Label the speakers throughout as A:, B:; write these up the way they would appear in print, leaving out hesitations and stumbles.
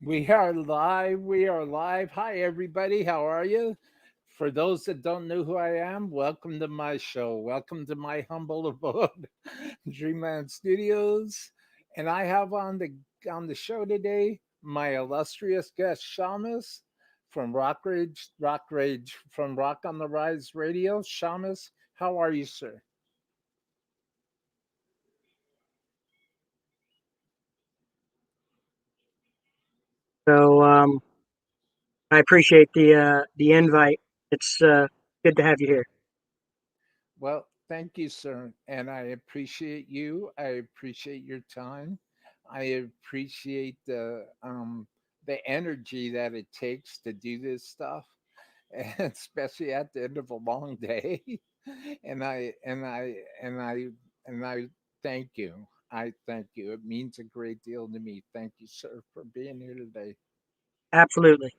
A: We are live. We are live. Hi, everybody. How are you? For those that don't know who I am, welcome to my show. Welcome to my humble abode, Dreamland Studios. And I have on the show today my illustrious guest Shamas from Rock Rage from Rock on the Rise Radio. Shamas, how are you, sir?
B: So I appreciate the invite. It's good to have you here.
A: Well, thank you, sir. And I appreciate you. I appreciate your time. I appreciate the energy that it takes to do this stuff, and especially at the end of a long day. And I thank you. I thank you. It means a great deal to me. Thank you, sir, for being here today.
B: Absolutely.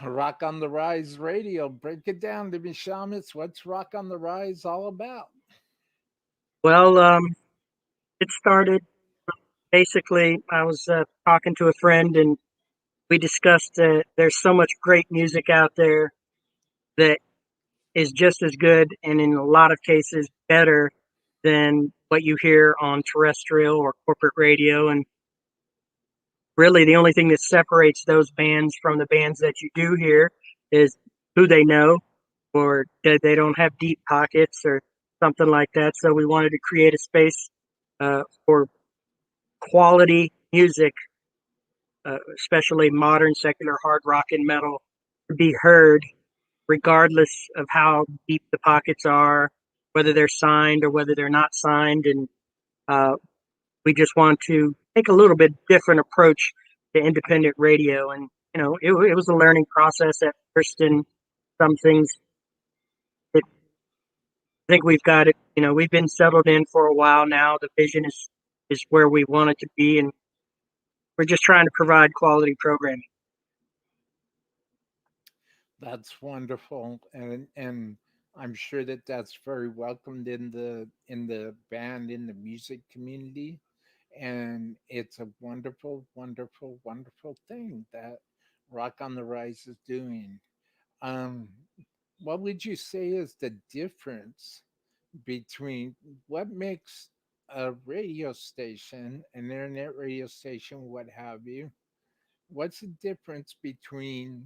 A: Rock on the Rise Radio. Break it down to me, Shamus. What's Rock on the Rise all about?
B: Well, it started basically. I was talking to a friend, and we discussed that there's so much great music out there that is just as good, and in a lot of cases, better than what you hear on terrestrial or corporate radio. And really, the only thing that separates those bands from the bands that you do hear is who they know or that they don't have deep pockets or something like that. So we wanted to create a space for quality music, especially modern secular hard rock and metal, to be heard regardless of how deep the pockets are, whether they're signed or whether they're not signed. And uh, we just want to take a little bit different approach to independent radio. And, it was a learning process at first, and some things that I think we've got it. We've been settled in for a while now. The vision is where we want it to be, and we're just trying to provide quality programming.
A: That's wonderful, and I'm sure that that's very welcomed in the band in the music community, and it's a wonderful, wonderful, wonderful thing that Rock on the Rise is doing. Um, what would you say is the difference between what makes a radio station, an internet radio station, what have you? What's the difference between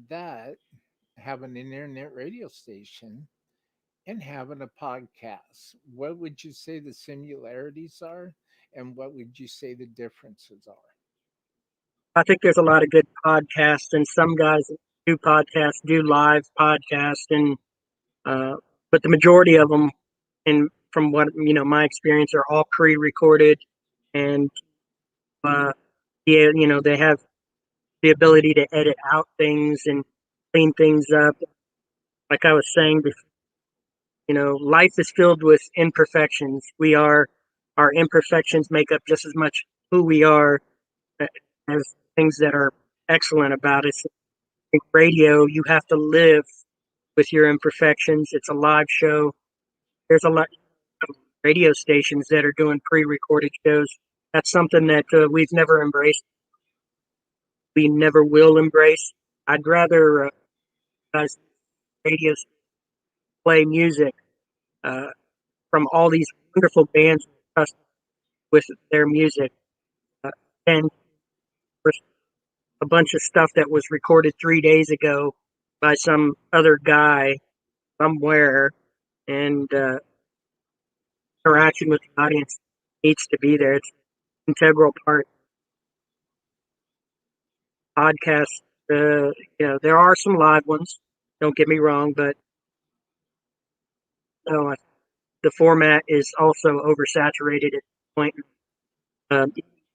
A: that, having an internet radio station, and having a podcast? What would you say the similarities are, and what would you say the differences are?
B: I think there's a lot of good podcasts, and some guys that do podcasts do live podcasts, and uh, but the majority of them, and from what my experience, are all pre-recorded, and yeah, they have the ability to edit out things and clean things up. Like I was saying before, life is filled with imperfections. Our imperfections make up just as much who we are as things that are excellent about us. In radio, you have to live with your imperfections. It's a live show. There's a lot of radio stations that are doing pre-recorded shows. That's something that we've never embraced. We never will embrace. I'd rather guys radio play music uh, from all these wonderful bands with their music, uh, and for a bunch of stuff that was recorded 3 days ago by some other guy somewhere, and interaction with the audience needs to be there. It's an integral part. Podcasts, there are some live ones. Don't get me wrong, but uh, the format is also oversaturated at this point. Um,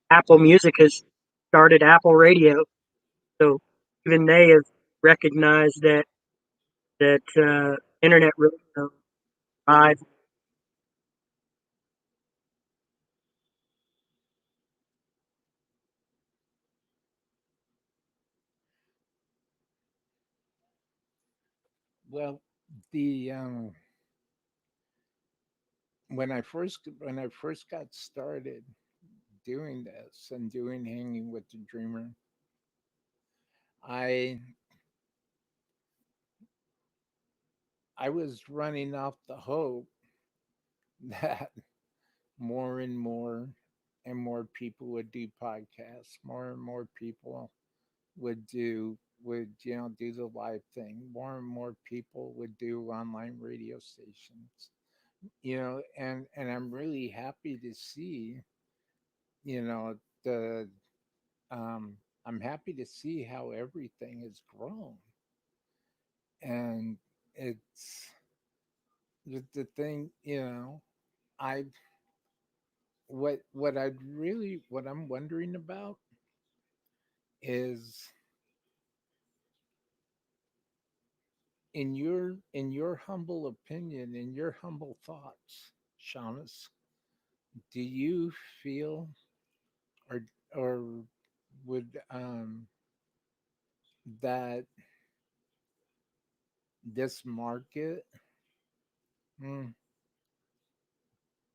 B: Apple Music has started Apple Radio, so even they have recognized that internet radio live.
A: Well, the when I first got started, doing this and doing Hanging with the Dreamer. I I was running off the hope that more and more people would do podcasts, more and more people would do the live thing, more and more people would do online radio stations, and I'm really happy to see, you know the um I'm happy to see how everything has grown. And it's the thing, I what I'm wondering about is, in your humble opinion, in your humble thoughts, Shamas, do you feel, or or would that this market, mm,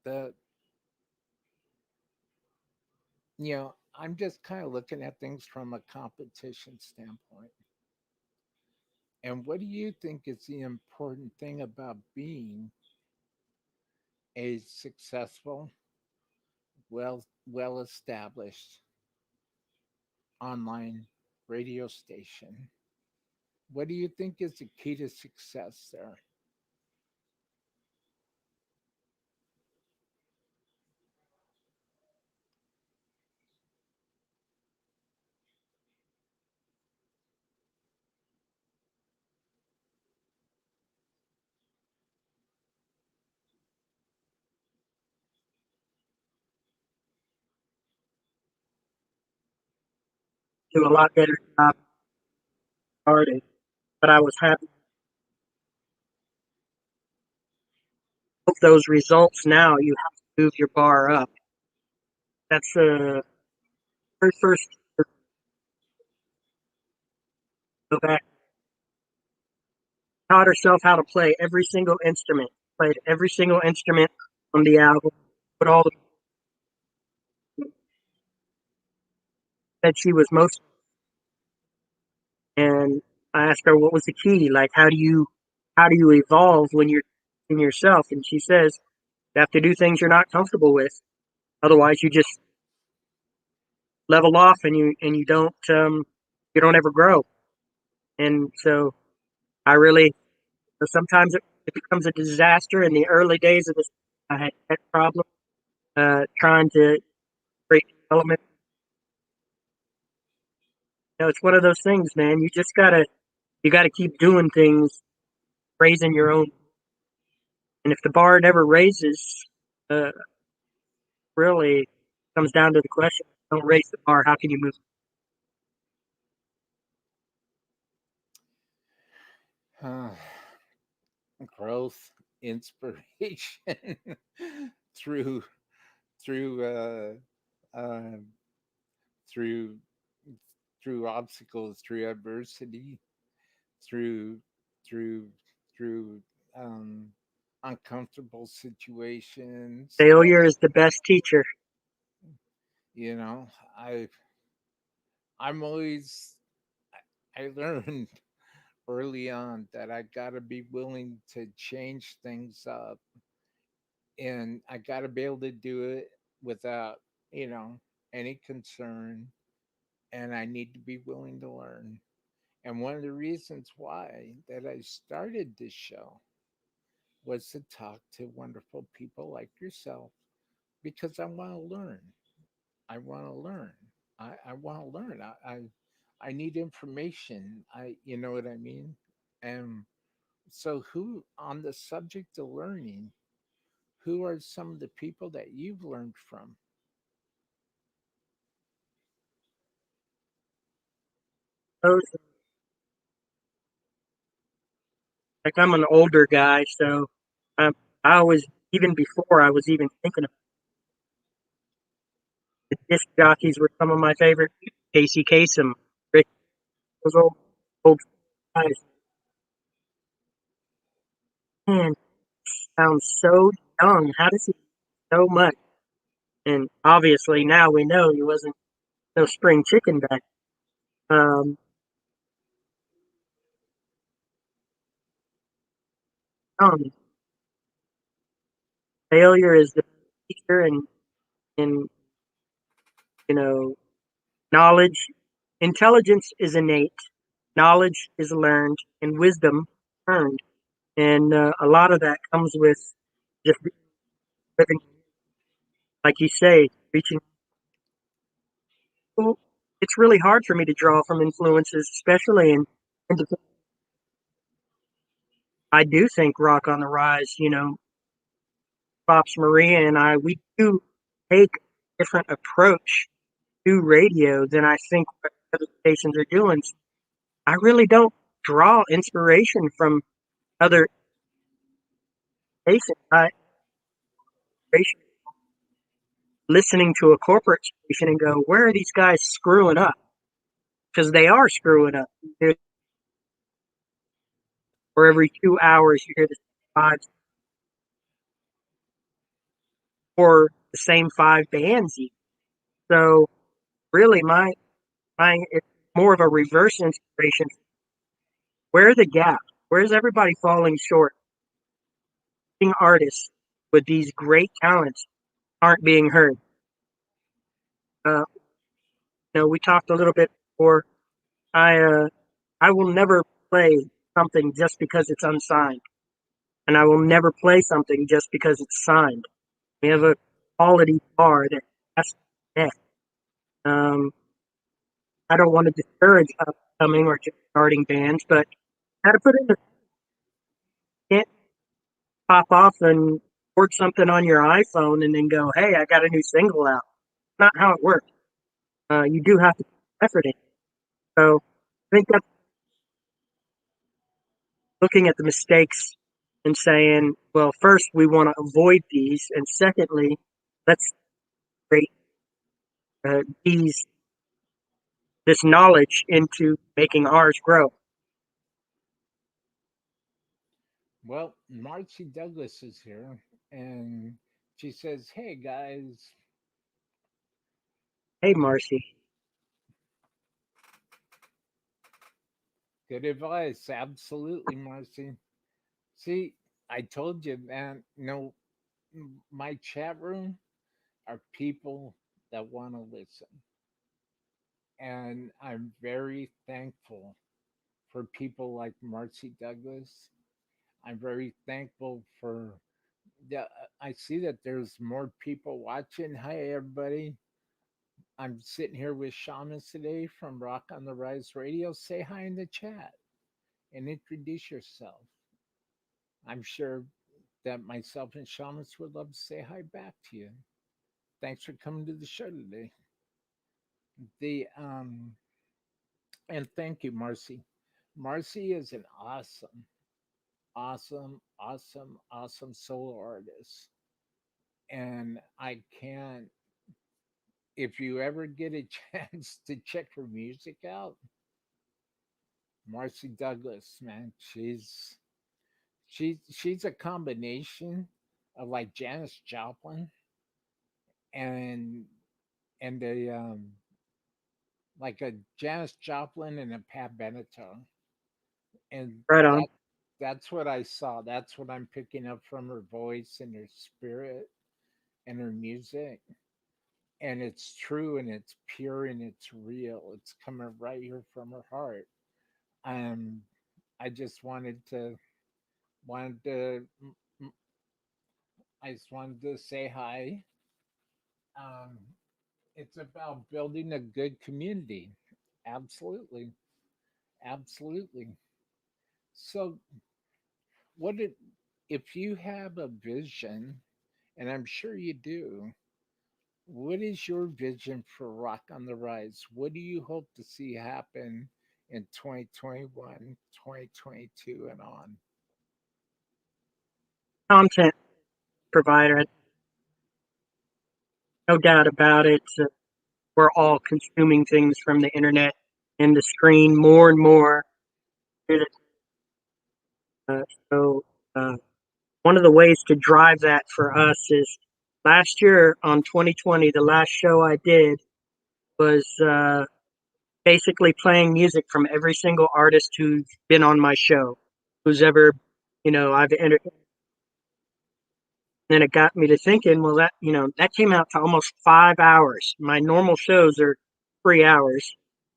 A: that I'm just kind of looking at things from a competition standpoint. And what do you think is the important thing about being a successful, well established online radio station? What do you think is the key to success there?
B: Do a lot better job started, but I was happy with those results. Now you have to move your bar up. That's very first go back. Taught herself how to play every single instrument. Played every single instrument on the album. Put all the that she was most. And I asked her what was the key. Like how do you evolve when you're in yourself? And she says you have to do things you're not comfortable with. Otherwise, you just level off and you don't ever grow. And so I really sometimes it becomes a disaster. In the early days of this, I had that problem trying to create development. It's one of those things, man. You gotta keep doing things, raising your own. And if the bar never raises, uh, really comes down to the question: don't raise the bar. How can you move?
A: Uh, Growth, inspiration through through through obstacles, through adversity, through through through um, uncomfortable situations.
B: Failure is the best teacher.
A: You know, I I'm always I learned early on that I got to be willing to change things up, and I got to be able to do it without, any concern, and I need to be willing to learn. And one of the reasons why that I started this show was to talk to wonderful people like yourself, because I want to learn. I want to learn. I want to learn. I need information. You know what I mean? And so, who, on the subject of learning, who are some of the people that you've learned from?
B: Those, like I'm an older guy, so I was even before I was even thinking of the disc jockeys were some of my favorite. Casey Kasem, Rick, those old guys. Man, sounds so young. How does he know so much? And obviously now we know he wasn't no spring chicken back. Um, um, Failure is the teacher, and you know knowledge, intelligence is innate, knowledge is learned, and wisdom earned. And a lot of that comes with just living, like you say, reaching. Well, it's really hard for me to draw from influences, especially in I do think Rock on the Rise, Pops Maria and I, we do take a different approach to radio than I think what other stations are doing. I really don't draw inspiration from other stations. I listening to a corporate station and go, where are these guys screwing up? Because they are screwing up. For every 2 hours, you hear the five or the same five bands. So really, my it's more of a reverse inspiration. Where are the gaps? Where's everybody falling short? Being artists with these great talents aren't being heard. Uh, we talked a little bit before. I uh, I will never play something just because it's unsigned, and I will never play something just because it's signed. We have a quality bar that has to be met. Um, I don't want to discourage upcoming or just starting bands, but how to put in the can't pop off and record something on your iPhone and then go, "Hey, I got a new single out." Not how it works. You do have to put effort in. So I think that's looking at the mistakes and saying, well, first we want to avoid these, and secondly, let's create these this knowledge into making ours grow.
A: Well, Marcy Douglas is here, and she says, "Hey guys,
B: Hey, Marcy.
A: good advice." Absolutely, Marcy. See, I told you, man. My chat room are people that want to listen, and I'm very thankful for people like Marcy Douglas. I'm very thankful for the. I see that there's more people watching. Hi, everybody. I'm sitting here with Shamas today from Rock on the Rise Radio. Say hi in the chat and introduce yourself. I'm sure that myself and Shamas would love to say hi back to you. Thanks for coming to the show today. The and thank you, Marcy. Marcy is an awesome solo artist. And I can't if you ever get a chance to check her music out, Marcy Douglas, man, she's a combination of like Janis Joplin and a like a Janis Joplin and a Pat Benatar, and
B: Right on.
A: that's what I saw. That's what I'm picking up from her voice and her spirit and her music, and it's true and it's pure and it's real. It's coming right here from her heart. Um, I just wanted to I just wanted to say hi. Um, it's about building a good community. Absolutely. Absolutely. So, what did, if you have a vision, and I'm sure you do, what is your vision for Rock on the Rise? What do you hope to see happen in 2021, 2022, and on?
B: Content provider, no doubt about it. We're all consuming things from the internet and the screen more and more. Uh, so, uh, one of the ways to drive that for us is last year on 2020, the last show I did was basically playing music from every single artist who's been on my show, who's ever, I've entered. Then it got me to thinking, well, that came out to almost 5 hours. My normal shows are 3 hours.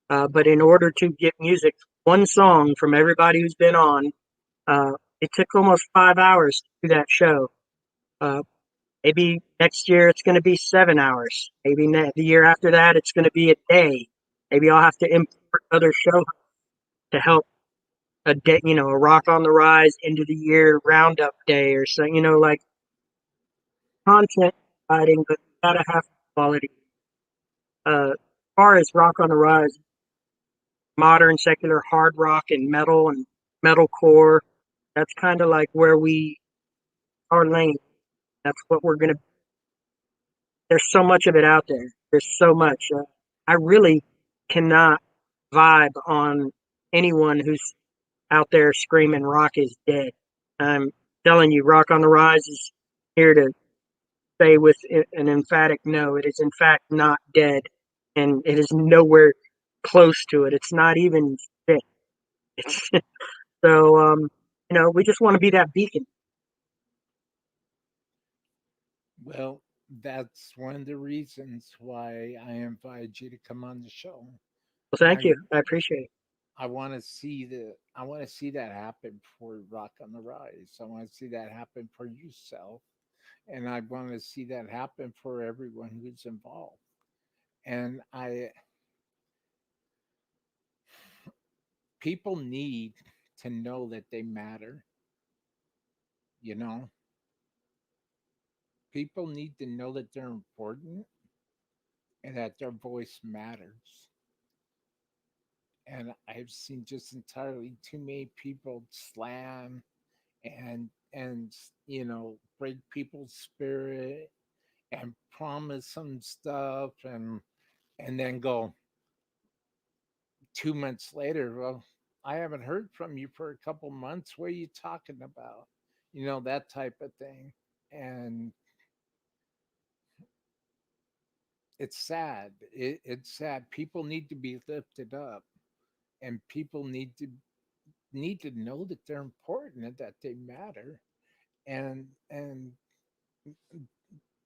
B: But in order to get music, one song from everybody who's been on, it took almost 5 hours to do that show. Uh, Maybe next year it's going to be 7 hours. Maybe the year after that it's going to be a day. Maybe I'll have to import other shows to help a day, a Rock on the Rise end of the year roundup day or so, like content writing, but you gotta have quality. As far as Rock on the Rise, modern secular hard rock and metalcore, that's kind of like where we our lane. That's what we're gonna. There's so much of it out there. There's so much. I really cannot vibe on anyone who's out there screaming rock is dead. I'm telling you, Rock on the Rise is here to say with an emphatic no. It is in fact not dead, and it is nowhere close to it. It's not even sick. It's so we just want to be that beacon.
A: Well, that's one of the reasons why I invited you to come on the show.
B: Well, thank
A: I
B: you. I appreciate it.
A: I want to see that happen for Rock on the Rise. I want to see that happen for yourself, and I want to see that happen for everyone who's involved. And I people need to know that they matter, you know? People need to know that they're important and that their voice matters. And I've seen just entirely too many people slam and break people's spirit and promise them stuff and then go 2 months later, well, I haven't heard from you for a couple months. What are you talking about? That type of thing. And it's sad. It's sad. People need to be lifted up, and people need to know that they're important and that they matter. And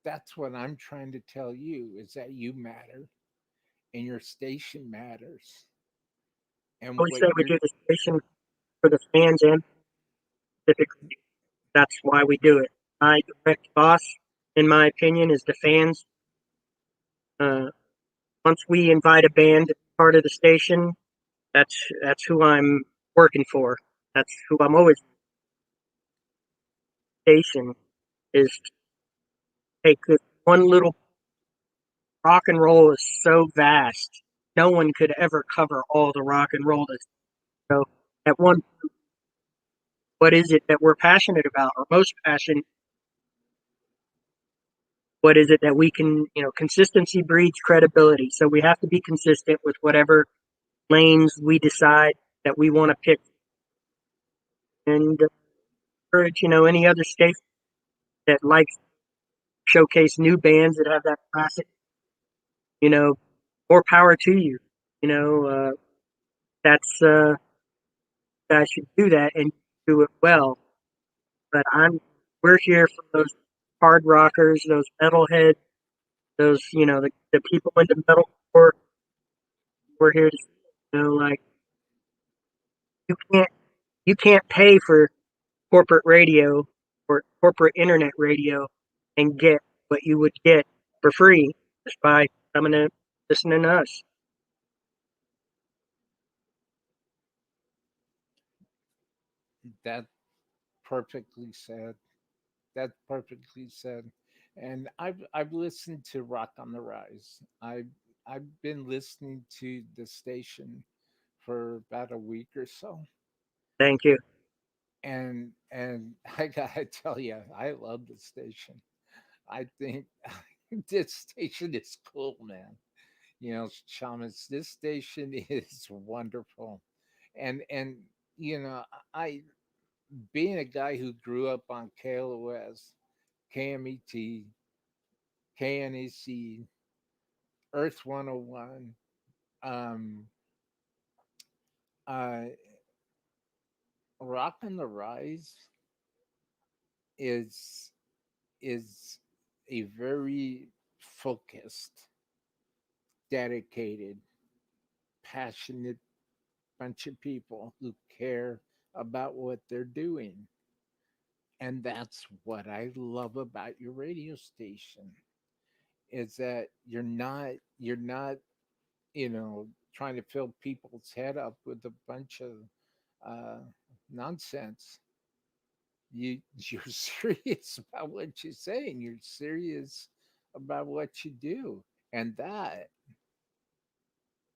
A: that's what I'm trying to tell you is that you matter and your station matters.
B: I
A: And
B: always
A: what
B: say we
A: you're
B: do the station for the fans and typically that's why we do it. My direct boss, in my opinion, is the fans. Uh, Once we invite a band to be part of the station, that's who I'm working for. That's who I'm always station is take this one little rock and roll is so vast. No one could ever cover all the rock and roll. So at one, what is it that we're passionate about or most passionate? What is it that we can, consistency breeds credibility. So we have to be consistent with whatever lanes we decide that we want to pick and encourage, any other state that likes showcase new bands that have that classic, you know, more power to you. You know, that's guys should do that and do it well. But we're here for those hard rockers, those metalheads, those the people into metalcore. We're here to like you can't you can't pay for corporate radio or corporate internet radio and get what you would get for free just by coming and listening to us.
A: that perfectly said. That's perfectly said. And I've listened to Rock on the Rise. I've been listening to the station for about a week or so.
B: Thank you.
A: And I gotta tell you, I love the station. I think this station is cool, man. Shamas, this station is wonderful. And you know, I being a guy who grew up on KLOS, KMET, KNAC, Earth 101, um, uh, Rock on the Rise is is a very focused, dedicated, passionate bunch of people who care about what they're doing. And that's what I love about your radio station is that you're not trying to fill people's head up with a bunch of uh, nonsense. You're serious about what you're saying. You're serious about what you do, and that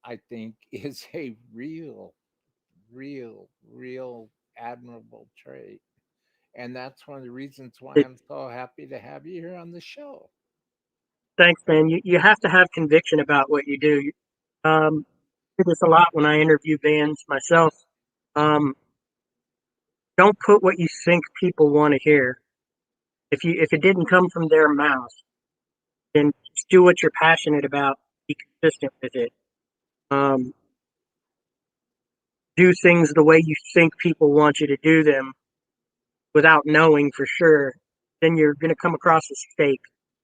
A: I think is a real admirable trait. And that's one of the reasons why I'm so happy to have you here on the show.
B: Thanks, man. You have to have conviction about what you do. Um, I do this a lot when I interview bands myself. Um, don't put what you think people want to hear. If it didn't come from their mouth, then just do what you're passionate about. Be consistent with it. Um, do things the way you think people want you to do them without knowing for sure. Then you're going to come across as fake.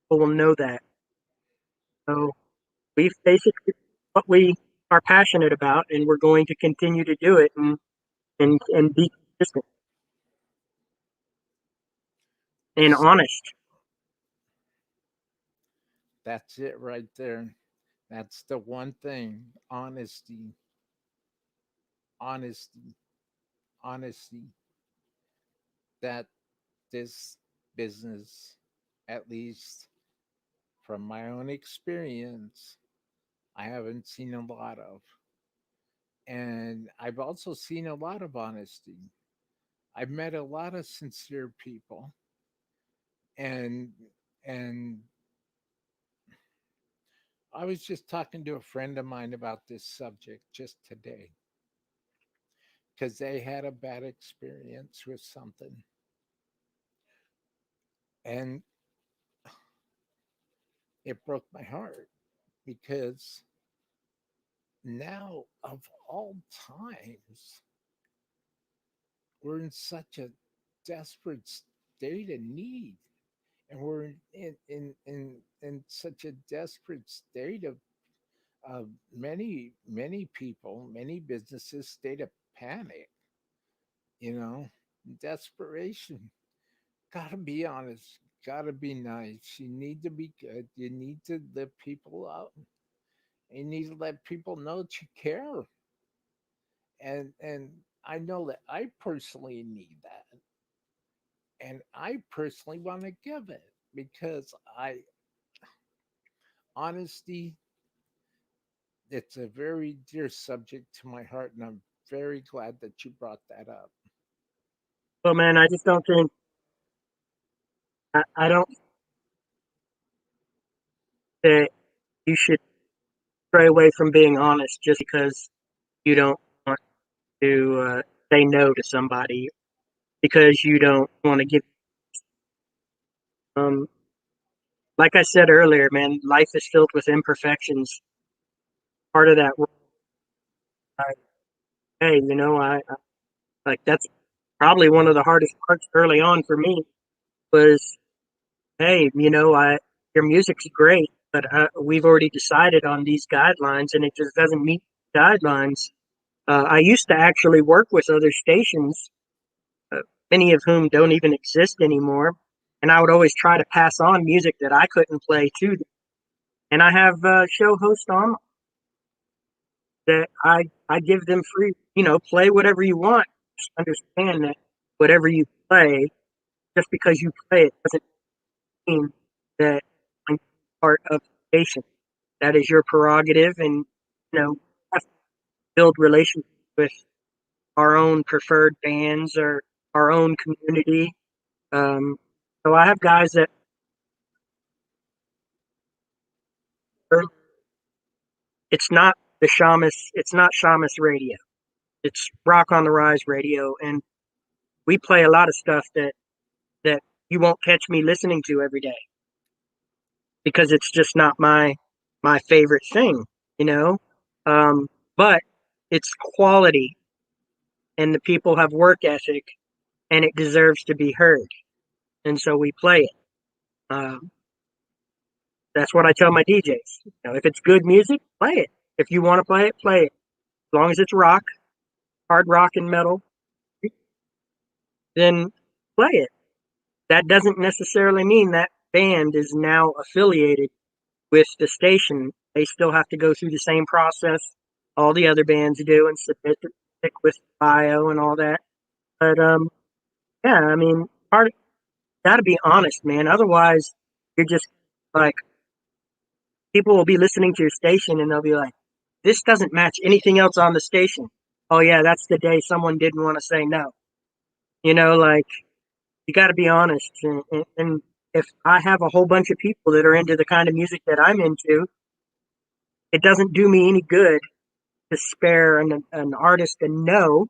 B: People will know that. So we've basically what we are passionate about, and we're going to continue to do it and be consistent and
A: S-
B: honest.
A: That's it right there. That's the one thing honesty, honesty, honesty that this business, at least from my own experience, I haven't seen a lot of. And I've also seen a lot of honesty. I've met a lot of sincere people. And and I was just talking to a friend of mine about this subject just today because they had a bad experience with something. And it broke my heart because now, of all times, we're in such a desperate state of need. And we're in such a desperate state of many people, many businesses, state of panic, you know, desperation. Gotta be honest. Gotta be nice. You need to be good. You need to lift people up. You need to let people know that you care. And I know that I personally need that. And I personally want to give it because I honesty, it's a very dear subject to my heart, and I'm very glad that you brought that up.
B: Well, man, I just don't think I don't that you should stray away from being honest just because you don't want to say no to somebody because you don't want to give. Um, like I said earlier, man, life is filled with imperfections. Part of that, I, hey, I like that's probably one of the hardest parts early on for me was, hey, your music's great, but we've already decided on these guidelines, and it just doesn't meet guidelines. I used to actually work with other stations, uh, many of whom don't even exist anymore, and I would always try to pass on music that I couldn't play to them. And I have show hosts on that I give them free, play whatever you want. Just understand that whatever you play, just because you play it doesn't mean that I'm part of the station. That is your prerogative, and have to build relationships with our own preferred bands or our own community. Um, so I have guys that are, it's not Shamas radio. It's Rock on the Rise radio, and we play a lot of stuff that you won't catch me listening to every day. because it's just not my favorite thing, you know. But it's quality, and the people have work ethic, and it deserves to be heard, and so we play it. Um, that's what I tell my DJs. You know, if it's good music, play it. If you want to play it. As long as it's rock, hard rock and metal, then play it. That doesn't necessarily mean that band is now affiliated with the station. They still have to go through the same process all the other bands do and submit the pick with bio and all that. But yeah, I mean, part got to be honest, man. Otherwise, you're just like people will be listening to your station and they'll be like, "This doesn't match anything else on the station." Oh yeah, that's the day someone didn't want to say no. You know, like you got to be honest. And if I have a whole bunch of people that are into the kind of music that I'm into, it doesn't do me any good to spare an artist a no,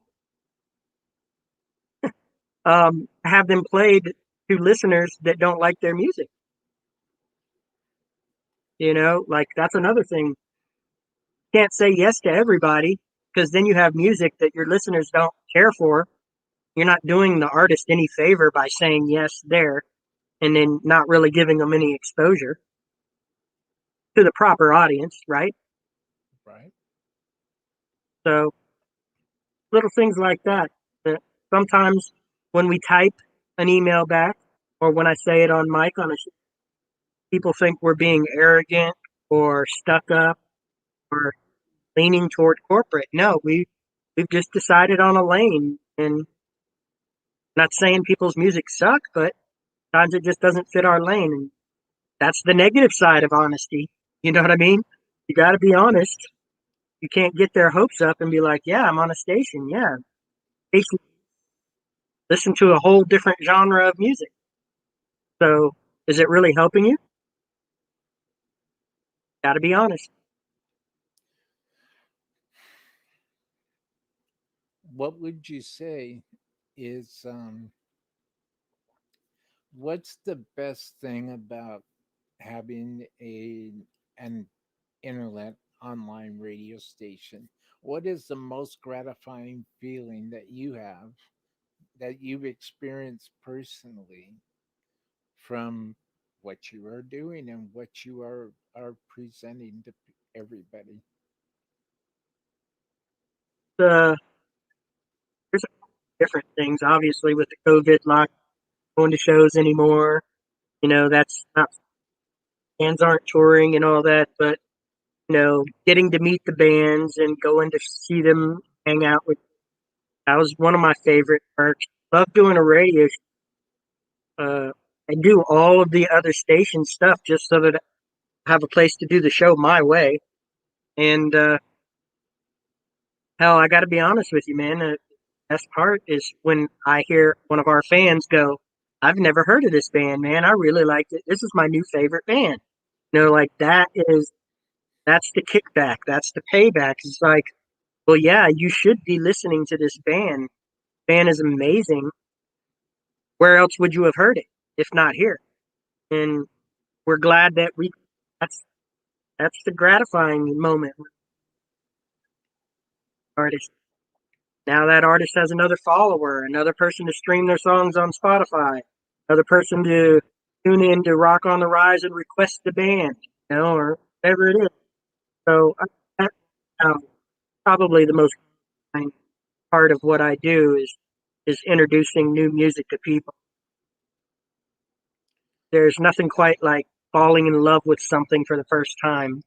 B: have them played to listeners that don't like their music. You know, like that's another thing. You can't say yes to everybody because then you have music that your listeners don't care for. You're not doing the artist any favor by saying yes there and then not really giving them any exposure to the proper audience, right?
A: Right.
B: So little things like that. That sometimes when we type an email back or when I say it on mic on a people think we're being arrogant or stuck up or leaning toward corporate. No, we've just decided on a lane, and not saying people's music suck, but sometimes it just doesn't fit our lane, and that's the negative side of honesty. You know what I mean? You got to be honest. You can't get their hopes up and be like, "Yeah, I'm on a station. Yeah, station, listen to a whole different genre of music." So, is it really helping you? Got to be honest.
A: What would you say is what's the best thing about having an internet online radio station? What is the most gratifying feeling that you have that you've experienced personally from what you are doing and what you are presenting to everybody?
B: Uh, there's different things. Obviously, with the COVID lock, going to shows anymore. You know, that's not bands aren't touring and all that, but you know, getting to meet the bands and going to see them hang out with that was one of my favorite perks. Love doing a radio. I do all of the other station stuff just so that I have a place to do the show my way. And hell, I got to be honest with you, man. The best part is when I hear one of our fans go, "I've never heard of this band, man. I really liked it. This is my new favorite band." You know, like that's the kickback. That's the payback. It's like, well, yeah, you should be listening to this band. Band is amazing. Where else would you have heard it if not here? And we're glad that we. That's that's the gratifying moment with artist. Now that artist has another follower, another person to stream their songs on Spotify, another person to tune in to Rock on the Rise and request the band, you know, or whatever it is. So that's probably the most part of what I do is introducing new music to people. There's nothing quite like falling in love with something for the first time,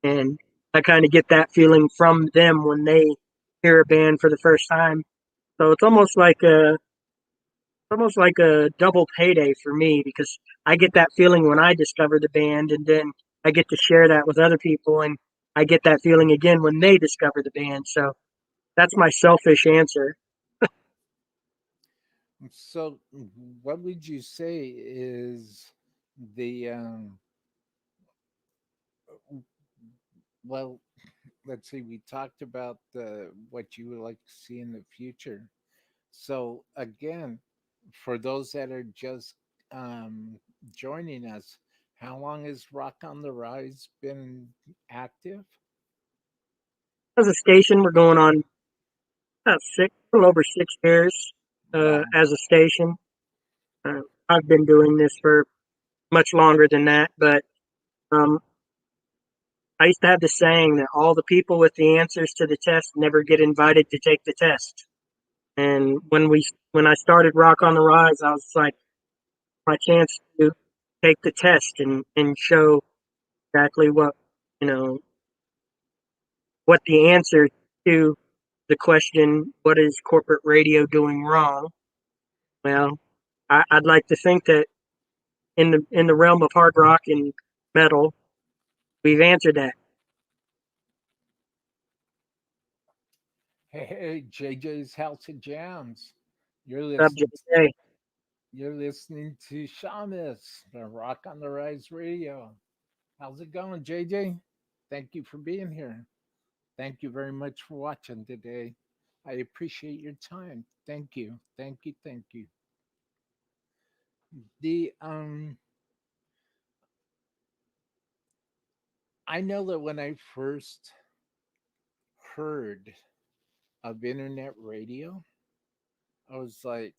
B: and I kind of get that feeling from them when they hear a band for the first time. So it's almost like a double payday for me because I get that feeling when I discover the band, and then I get to share that with other people, and I get that feeling again when they discover the band. So that's my selfish answer.
A: So, what would you say is the well? Let's see. We talked about what you would like to see in the future. So again, for those that are just um, joining us, How long has Rock on the Rise been active?
B: As a station, we're going on about a little over 6 years
A: Wow.
B: as a station. Uh, I've been doing this for much longer than that, but um, I used to have the saying that all the people with the answers to the test never get invited to take the test. And when I started Rock on the Rise, I was like, my chance to take the test and show exactly you know what the answer to the question, what is corporate radio doing wrong? Well, I'd like to think that in the realm of hard rock and metal, we've answered that
A: Hey, hey, JJ's House of Jams. You're listening.
B: subject today.
A: You're listening to Shamas, the Rock on the Rise Radio. How's it going, JJ? Thank you for being here. Thank you very much for watching today. I appreciate your time. Thank you. Thank you. Thank you. The I know that when I first heard of internet radio, I was like,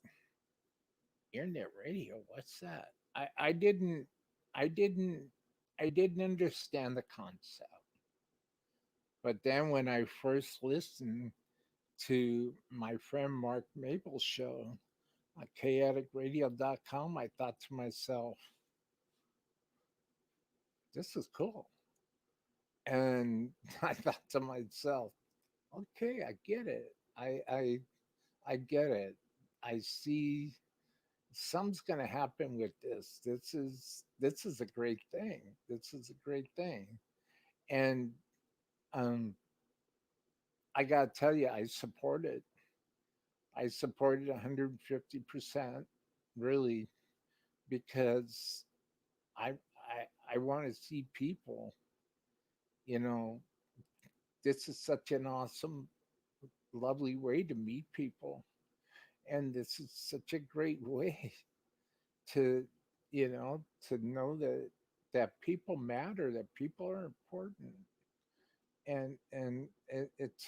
A: internet radio, what's that? I didn't I didn't I didn't understand the concept. But then when I first listened to my friend Mark Maple's show on chaoticradio.com, I thought to myself, this is cool. And I thought to myself, okay, I get it. I get it. I see something's going to happen with this. This is a great thing. This is a great thing. And um I got to tell you, I support it 150%, really, because I want to see people, you know, this is such an awesome, lovely way to meet people. And this is such a great way to, to know that people matter, that people are important. And it's,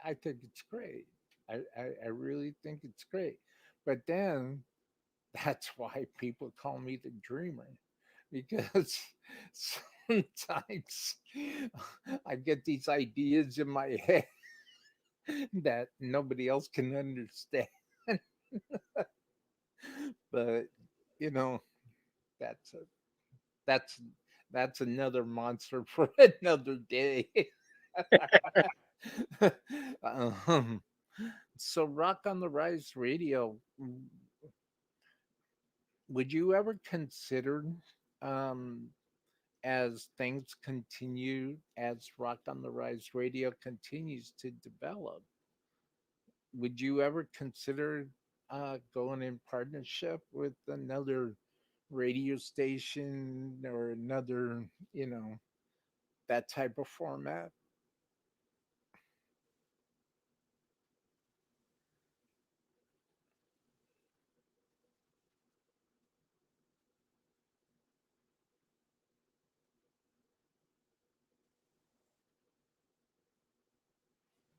A: I think it's great. I really think it's great. But then that's why people call me the dreamer, because sometimes I get these ideas in my head that nobody else can understand. But you know, that's a, that's that's another monster for another day. um, so Rock on the Rise Radio, would you ever consider, um, as things continue, as Rock on the Rise Radio continues to develop, would you ever consider going in partnership with another radio station or another, you know, that type of format?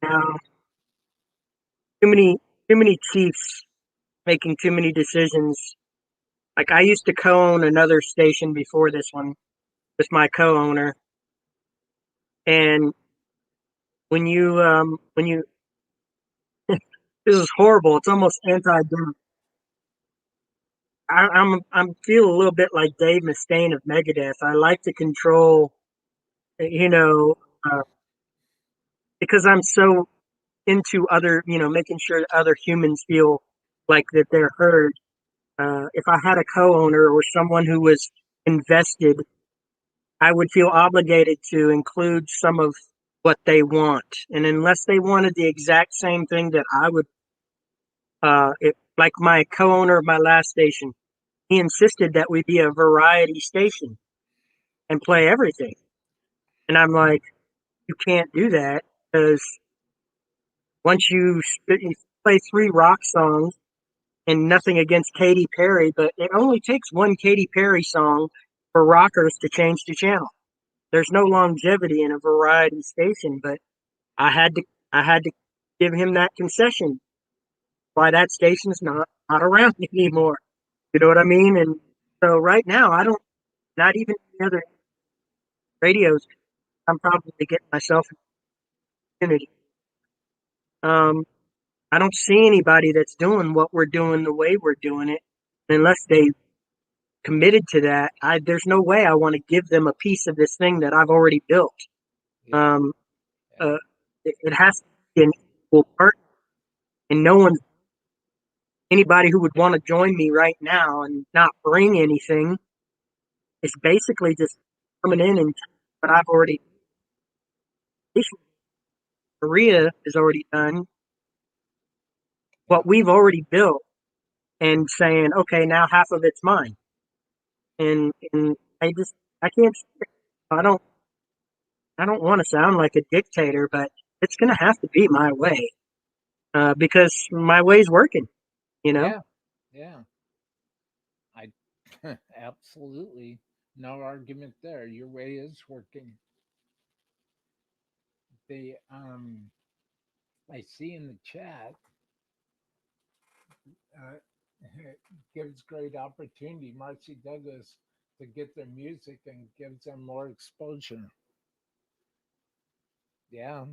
B: Now, too many chiefs making too many decisions. Like I used to co-own another station before this one with my co-owner, and when you this is horrible. It's almost anti-democratic. I'm feel a little bit like Dave Mustaine of Megadeth. I like to control, you know, uh, because I'm so into other, making sure other humans feel like that they're heard. If I had a co-owner or someone who was invested, I would feel obligated to include some of what they want. And unless they wanted the exact same thing that I would, like my co-owner of my last station, he insisted that we be a variety station and play everything. And I'm like, you can't do that because once you play three rock songs, and nothing against Katy Perry, but it only takes one Katy Perry song for rockers to change the channel. There's no longevity in a variety station, but I had to I had to give him that concession. Why that station's not around anymore. You know what I mean? And so right now, I don't, not even the other radios. I'm probably getting myself in community. Um, I don't see anybody that's doing what we're doing the way we're doing it, unless they committed to that. There's no way I want to give them a piece of this thing that I've already built.
A: Yeah.
B: Um,
A: Yeah.
B: uh, it has to be an equal part, and no one, anybody who would want to join me right now and not bring anything is basically just coming in and what I've already, Maria has already done,
A: Yeah.
B: what we've already built, and saying, okay, now half of it's mine. And I can't, I don't, I don't want to sound like a dictator, but it's going to have to be my way, because my way's working, you know?
A: Yeah. Yeah. I absolutely no argument there. Your way is working. The I see in the chat uh, gives great opportunity, Marcy Douglas, to get their music and gives them more exposure. Yeah.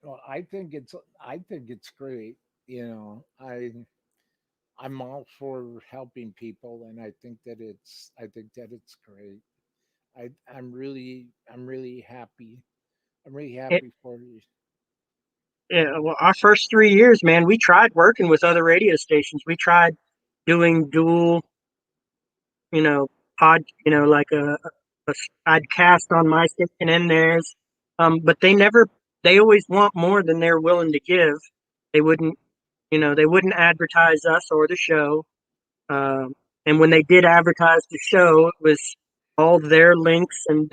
A: Well, I think it's great. You know, I'm all for helping people, and I think that it's great. I'm really happy. I'm really
B: It,
A: happy for you.
B: yeah, well, our first 3 years, man, we tried working with other radio stations. We tried doing dual, you know, like I'd cast on my station and theirs. But they always want more than they're willing to give. They wouldn't, they wouldn't advertise us or the show. Um, and when they did advertise the show, it was all their links and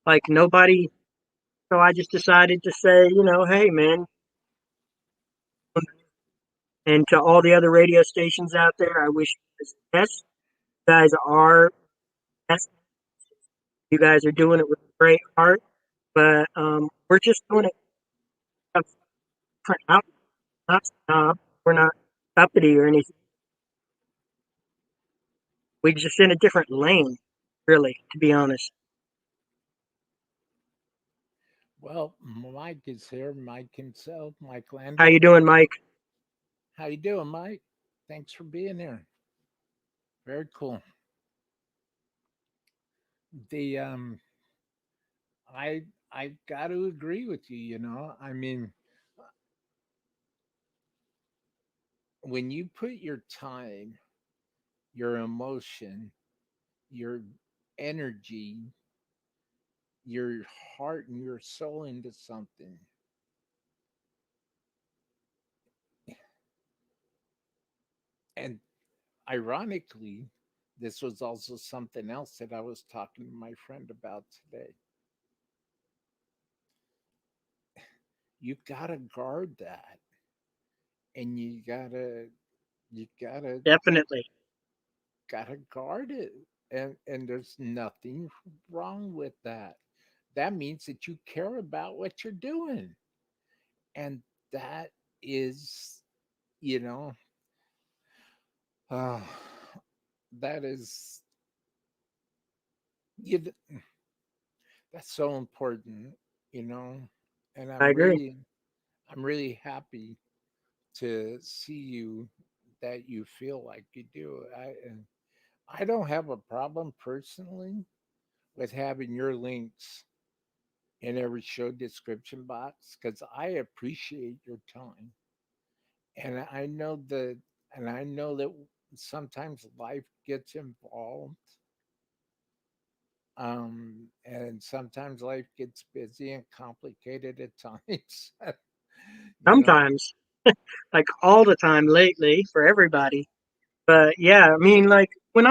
B: like nobody. So I just decided to say, hey, man, and to all the other radio stations out there, I wish you the best. You guys are best. You guys are doing it with great heart, but we're just doing it out, not snob. We're not uppity or anything. We're just in a different lane, really, to be honest.
A: Well, Mike is here. Mike himself, Mike
B: How you
A: Landry.
B: doing, Mike?
A: How you doing, Mike? Thanks for being here. Very cool. The I got to agree with you. You know, I mean, when you put your time, your emotion, your energy, your heart, and your soul into something, and ironically, this was also something else that I was talking to my friend about today. You gotta guard that, and you
B: Definitely.
A: gotta guard it, and there's nothing wrong with that. That means that you care about what you're doing, and that is, you know, uh, that is you. That's so important, you know, and
B: I agree.
A: I'm really happy to see you that you feel like you do. I don't have a problem personally with having your links in every show description box because I appreciate your time, and I know that sometimes life gets involved, and sometimes life gets busy and complicated at times. you know,
B: Sometimes, like all the time lately for everybody. But yeah, I mean, like when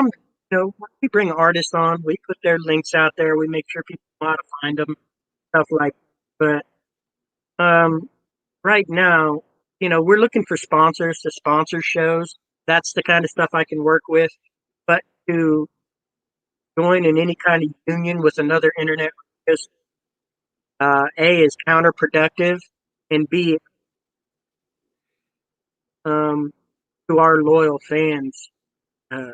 B: we bring artists on, we put their links out there. We make sure people know how to find them, stuff like. But um, right now, we're looking for sponsors to sponsor shows. That's the kind of stuff I can work with. But to join in any kind of union with another internet because A is counterproductive and B um, to our loyal fans. Uh,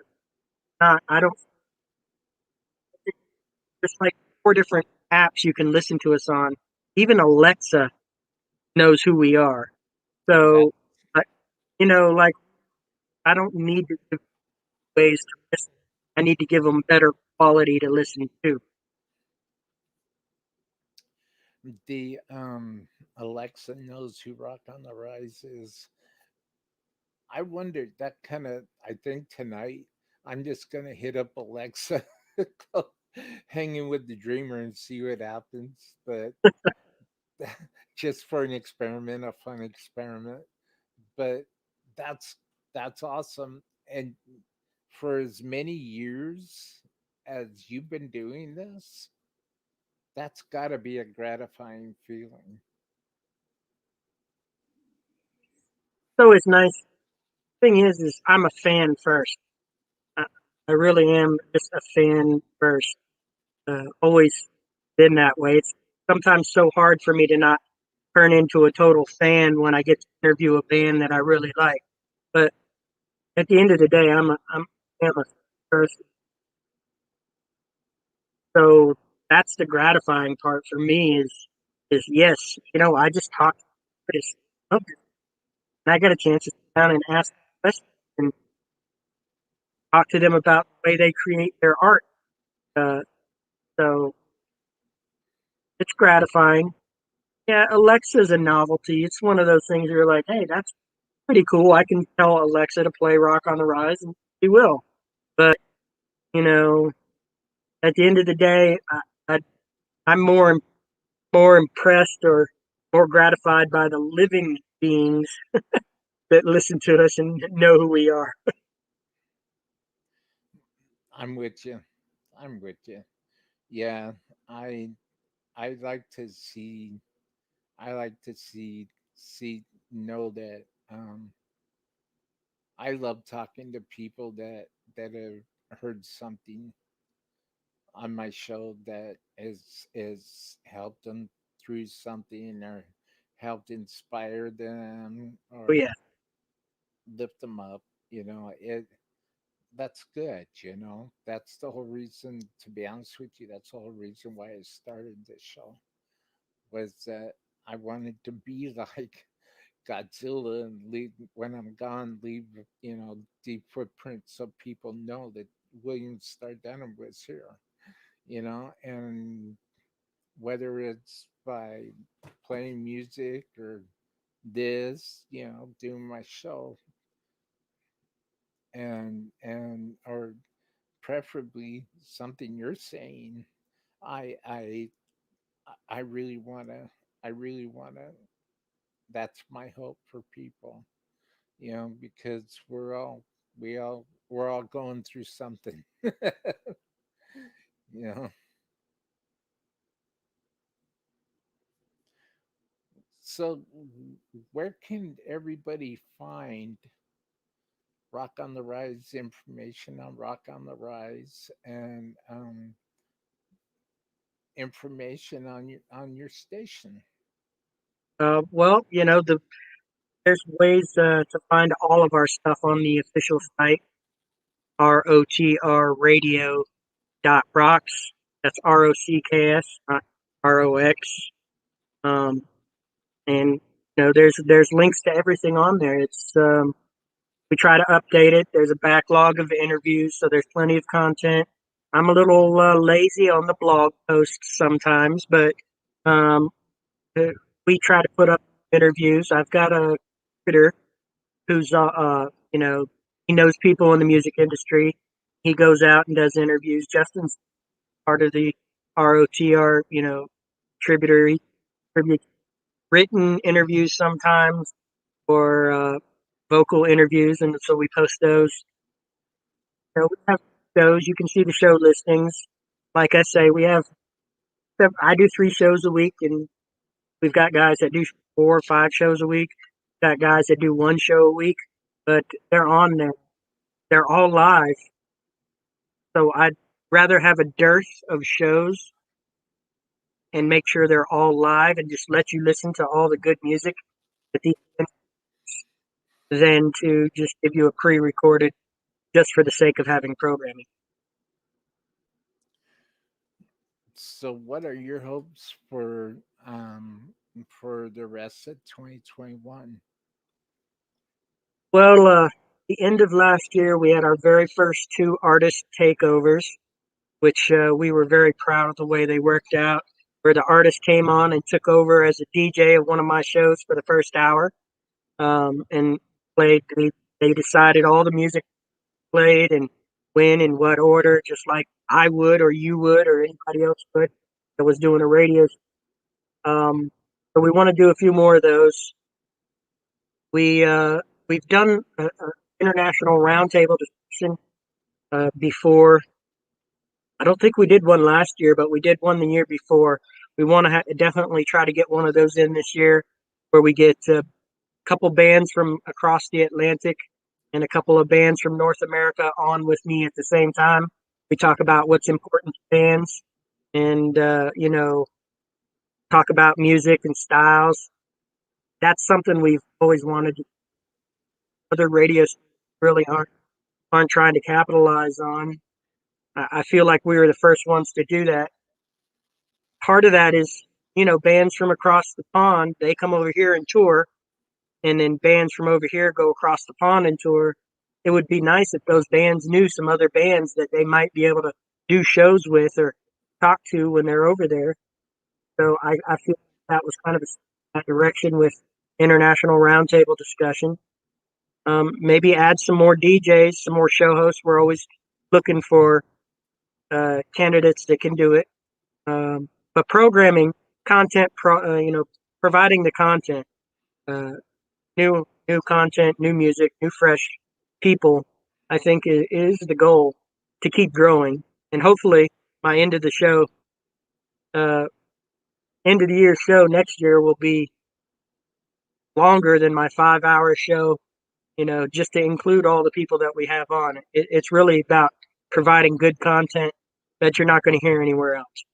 B: I don't. There's like 4 different apps you can listen to us on. Even Alexa knows who we are.
A: That
B: So, like I don't need to give ways to listen. I need to give them better quality to listen to.
A: the Alexa knows who Rock on the Rise is. I wondered that kind of. I think tonight I'm just gonna hit up Alexa, hanging with the Dreamer, and see what happens. But just for an experiment, a fun experiment. But that's that's awesome. And for as many years as you've been doing this, that's got to be a gratifying feeling.
B: So it's nice. Thing is I'm a fan first. I, I really am just a fan first. Always been that way. It's sometimes so hard for me to not turn into a total fan when I get to interview a band that I really like. But at the end of the day, I'm a person. So that's the gratifying part for me is yes, I just talked to this and I got a chance to sit down and ask questions and talk to them about the way they create their art. Uh, so it's gratifying. Yeah, Alexa's a novelty. It's one of those things where you're like, hey, that's pretty cool. I can tell Alexa to play Rock on the Rise, and she will. But you know, at the end of the day, I, I'm more impressed or more gratified by the living beings that listen to us and know who we are.
A: I'm with you. I'm with you. Yeah, I I like to see I like to see know that I love talking to people that have heard something on my show that is helped them through something or helped inspire them
B: Oh
A: or
B: yeah.
A: lift them up. It that's good. That's the whole reason. To be honest with you, that's the whole reason why I started this show was that I wanted to be like Godzilla and leave when I'm gone, leave deep footprints so people know that William Starr Dunham was here. And whether it's by playing music or this, doing my show and or preferably something you're saying, I I I really wanna I really wanna that's my hope for people, because we're all going through something. you know. So where can everybody find Rock on the Rise information on Rock on the Rise and information on your station?
B: Well, there's ways to find all of our stuff on the official site, rotrradio.rocks. That's ROCKS, not ROX. Um, and there's links to everything on there. We try to update it. There's a backlog of interviews, so there's plenty of content. I'm a little lazy on the blog posts sometimes, but um, uh, we try to put up interviews. I've got a critter who's he knows people in the music industry. He goes out and does interviews. Justin's part of the ROTR, contributor. He contributes written interviews sometimes or vocal interviews, and so we post those. We have shows. You can see the show listings. Like I say, I do 3 shows a week, and we've got guys that do 4 or 5 shows a week. Got guys that do 1 show a week, but they're on there. They're all live. So I'd rather have a dearth of shows and make sure they're all live and just let you listen to all the good music at the end than to just give you a pre-recorded just for the sake of having programming.
A: So, what are your hopes for the rest of 2021?
B: Well, the end of last year, we had our very first two artist takeovers, which we were very proud of the way they worked out. Where the artist came on and took over as a DJ of one of my shows for the first hour, and played. They decided all the music played and when and what order, just like I would or you would or anybody else would that was doing a radio. So we want to do a few more of those. We we've done an international roundtable discussion before. I don't think we did one last year, but we did one the year before. We want to definitely try to get one of those in this year, where we get a couple bands from across the Atlantic and a couple of bands from North America on with me at the same time. We talk about what's important to bands, and talk about music and styles. That's something we've always wanted. Other radios really aren't trying to capitalize on. I feel like we were the first ones to do that. Part of that is, bands from across the pond, they come over here and tour, and then bands from over here go across the pond and tour. It would be nice if those bands knew some other bands that they might be able to do shows with or talk to when they're over there. So I feel that was kind of that direction with international roundtable discussion. Maybe add some more DJs, some more show hosts. We're always looking for candidates that can do it. But programming, providing the content, uh, new content, new music, new fresh people, I think is the goal to keep growing. And hopefully, my uh, end of the year show next year will be longer than my 5 hour show. Just to include all the people that we have on. It's really about providing good content that you're not going to hear anywhere else.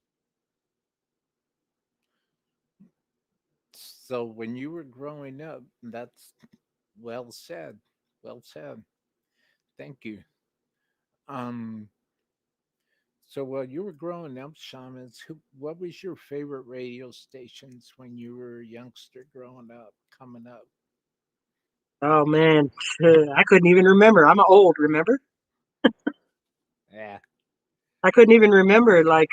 A: So, when you were growing up, that's well said. Well said. Thank you. Um, so while you were growing up, Shamas, what was your favorite radio stations when you were a youngster growing up, coming up?
B: Oh man, I couldn't even remember. I'm old. Remember?
A: Yeah.
B: I couldn't even remember. Like,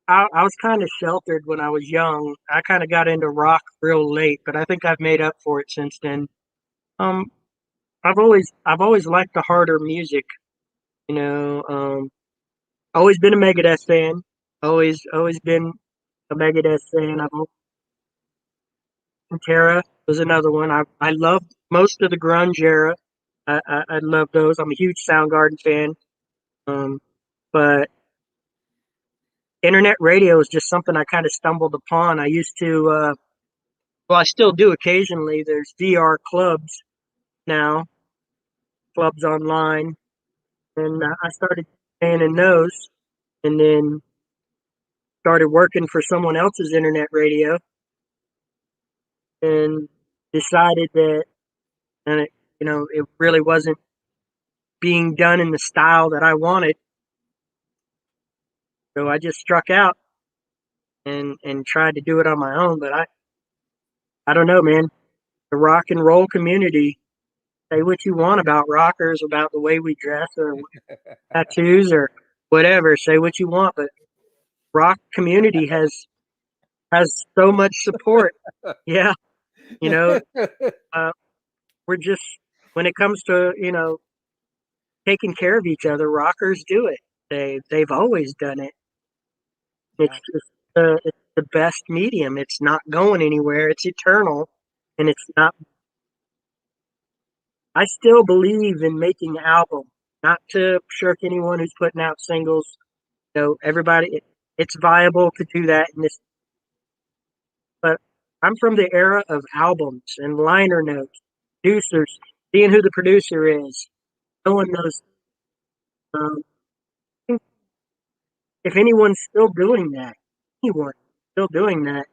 B: I was kind of sheltered when I was young. I kind of got into rock real late, but I think I've made up for it since then. Um, I've always liked the harder music. You know, always been a Megadeth fan. Always been a Megadeth fan. Terra was another one. I loved most of the grunge era. I love those. I'm a huge Soundgarden fan. Um, but internet radio is just something I kind of stumbled upon. I used to, well, I still do occasionally. There's VR clubs now, clubs online, and I started paying in those, and then started working for someone else's internet radio, and decided that, and it really wasn't being done in the style that I wanted. So I just struck out and tried to do it on my own. But I don't know, man. The rock and roll community, say what you want about rockers, about the way we dress or tattoos or whatever. Say what you want, but rock community has so much support. Yeah, you know, uh, we're just when it comes to taking care of each other, rockers do it. They've always done it. It's
A: Yeah.
B: just it's the best medium. It's not going anywhere. It's eternal, and it's not. I still believe in making albums, not to shirk anyone who's putting out singles. Everybody, it's viable to do that in this. But I'm from the era of albums and liner notes, producers, seeing who the producer is, knowing those. Um, if anyone's still doing that, anyone still doing that,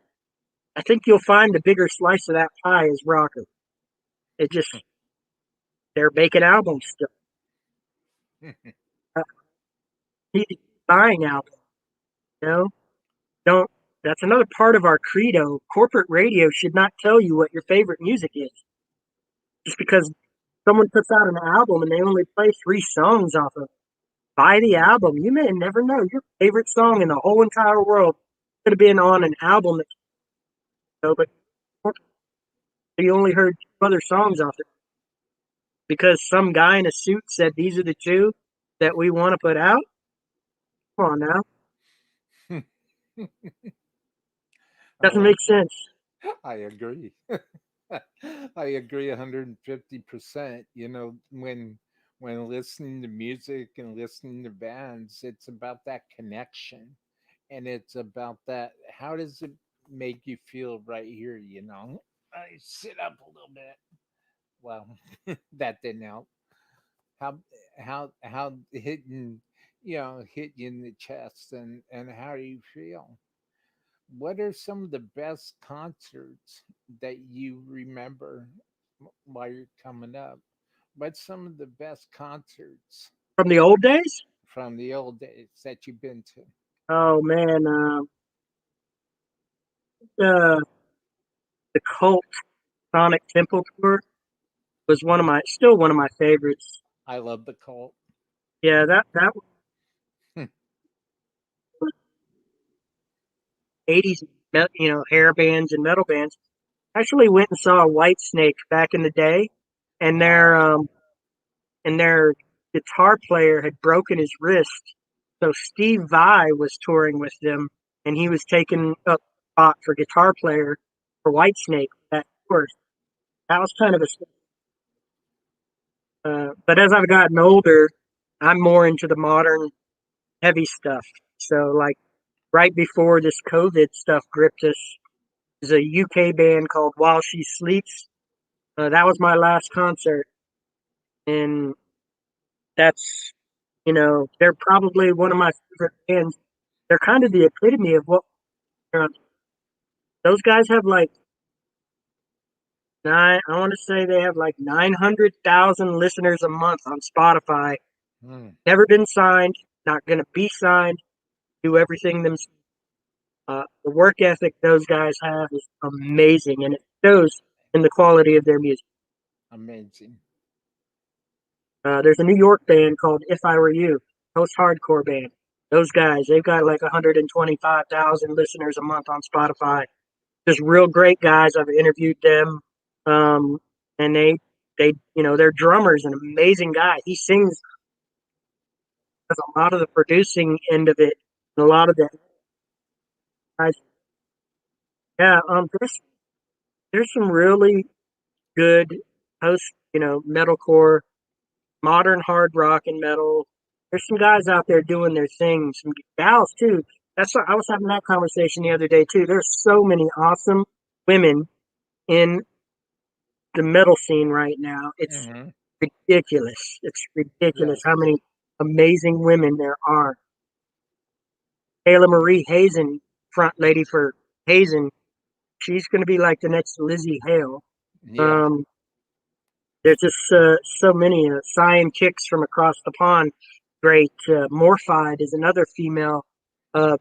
B: I think you'll find the bigger slice of that pie is rocker. It just they're making albums still. Uh, need to keep buying albums, you know. Don't. That's another part of our credo. Corporate radio should not tell you what your favorite music is. Just because someone puts out an album and they only play 3 songs off of it, buy the album. You may never know your favorite song in the whole entire world could have been on an album that you know, but you only heard 2 other songs off it because some guy in a suit said these are the two that we want to put out. Come on now, doesn't
A: Oh,
B: make sense.
A: I agree. I agree 150%. You know, when listening to music and listening to bands, it's about that connection, and it's about that how does it make you feel right here, you know? I sit up a little bit. Well, that didn't help. How how hitting, you know, hit you in the chest, and how do you feel? What are some of the best concerts that you remember while you're coming up? What's some of the best concerts
B: From the old days?
A: from the old days that you've been to?
B: Oh man, the the Cult Sonic Temple tour was still one of my favorites.
A: I love the cult.
B: Yeah, that was '80s, hair bands and metal bands. I actually went and saw Whitesnake back in the day, and
A: Ah,
B: their guitar player had broken his wrist. So Steve Vai was touring with them, and he was taking up spot for guitar player for Whitesnake that tour. That was kind of but as I've gotten older, I'm more into the modern heavy stuff. So like right before this COVID stuff gripped us, there's a UK band called While She Sleeps. That was my last concert, and that's they're probably one of my favorite bands. They're kind of the epitome of what those guys have like nine. I want to say they have like 900,000 listeners a month on Spotify.
A: mm,
B: Never been signed, not going to be signed. Do everything themselves. The work ethic those guys have is amazing, and it shows in the quality of their music.
A: amazing.
B: There's a New York band called If I Were You, post hardcore band. Those guys, they've got like 125,000 listeners a month on Spotify. Just real great guys. I've interviewed them, um, and their drummer's an amazing guy. He sings, does a lot of the producing end of it, and a lot of the guys. Yeah, there's some really good post, metalcore, modern hard rock and metal. There's some guys out there doing their thing, some gals too. That's what I was having that conversation the other day too. There's so many awesome women in the metal scene right now. It's
A: Hmm.
B: ridiculous. It's ridiculous
A: Yes.
B: how many amazing women there are. Taylor Marie Hazen, front lady for Hazen, she's going to be like the next Lizzie Hale.
A: Yeah.
B: Um, there's just so many Cyan Kicks from across the pond. Great. Morphied is another female uh,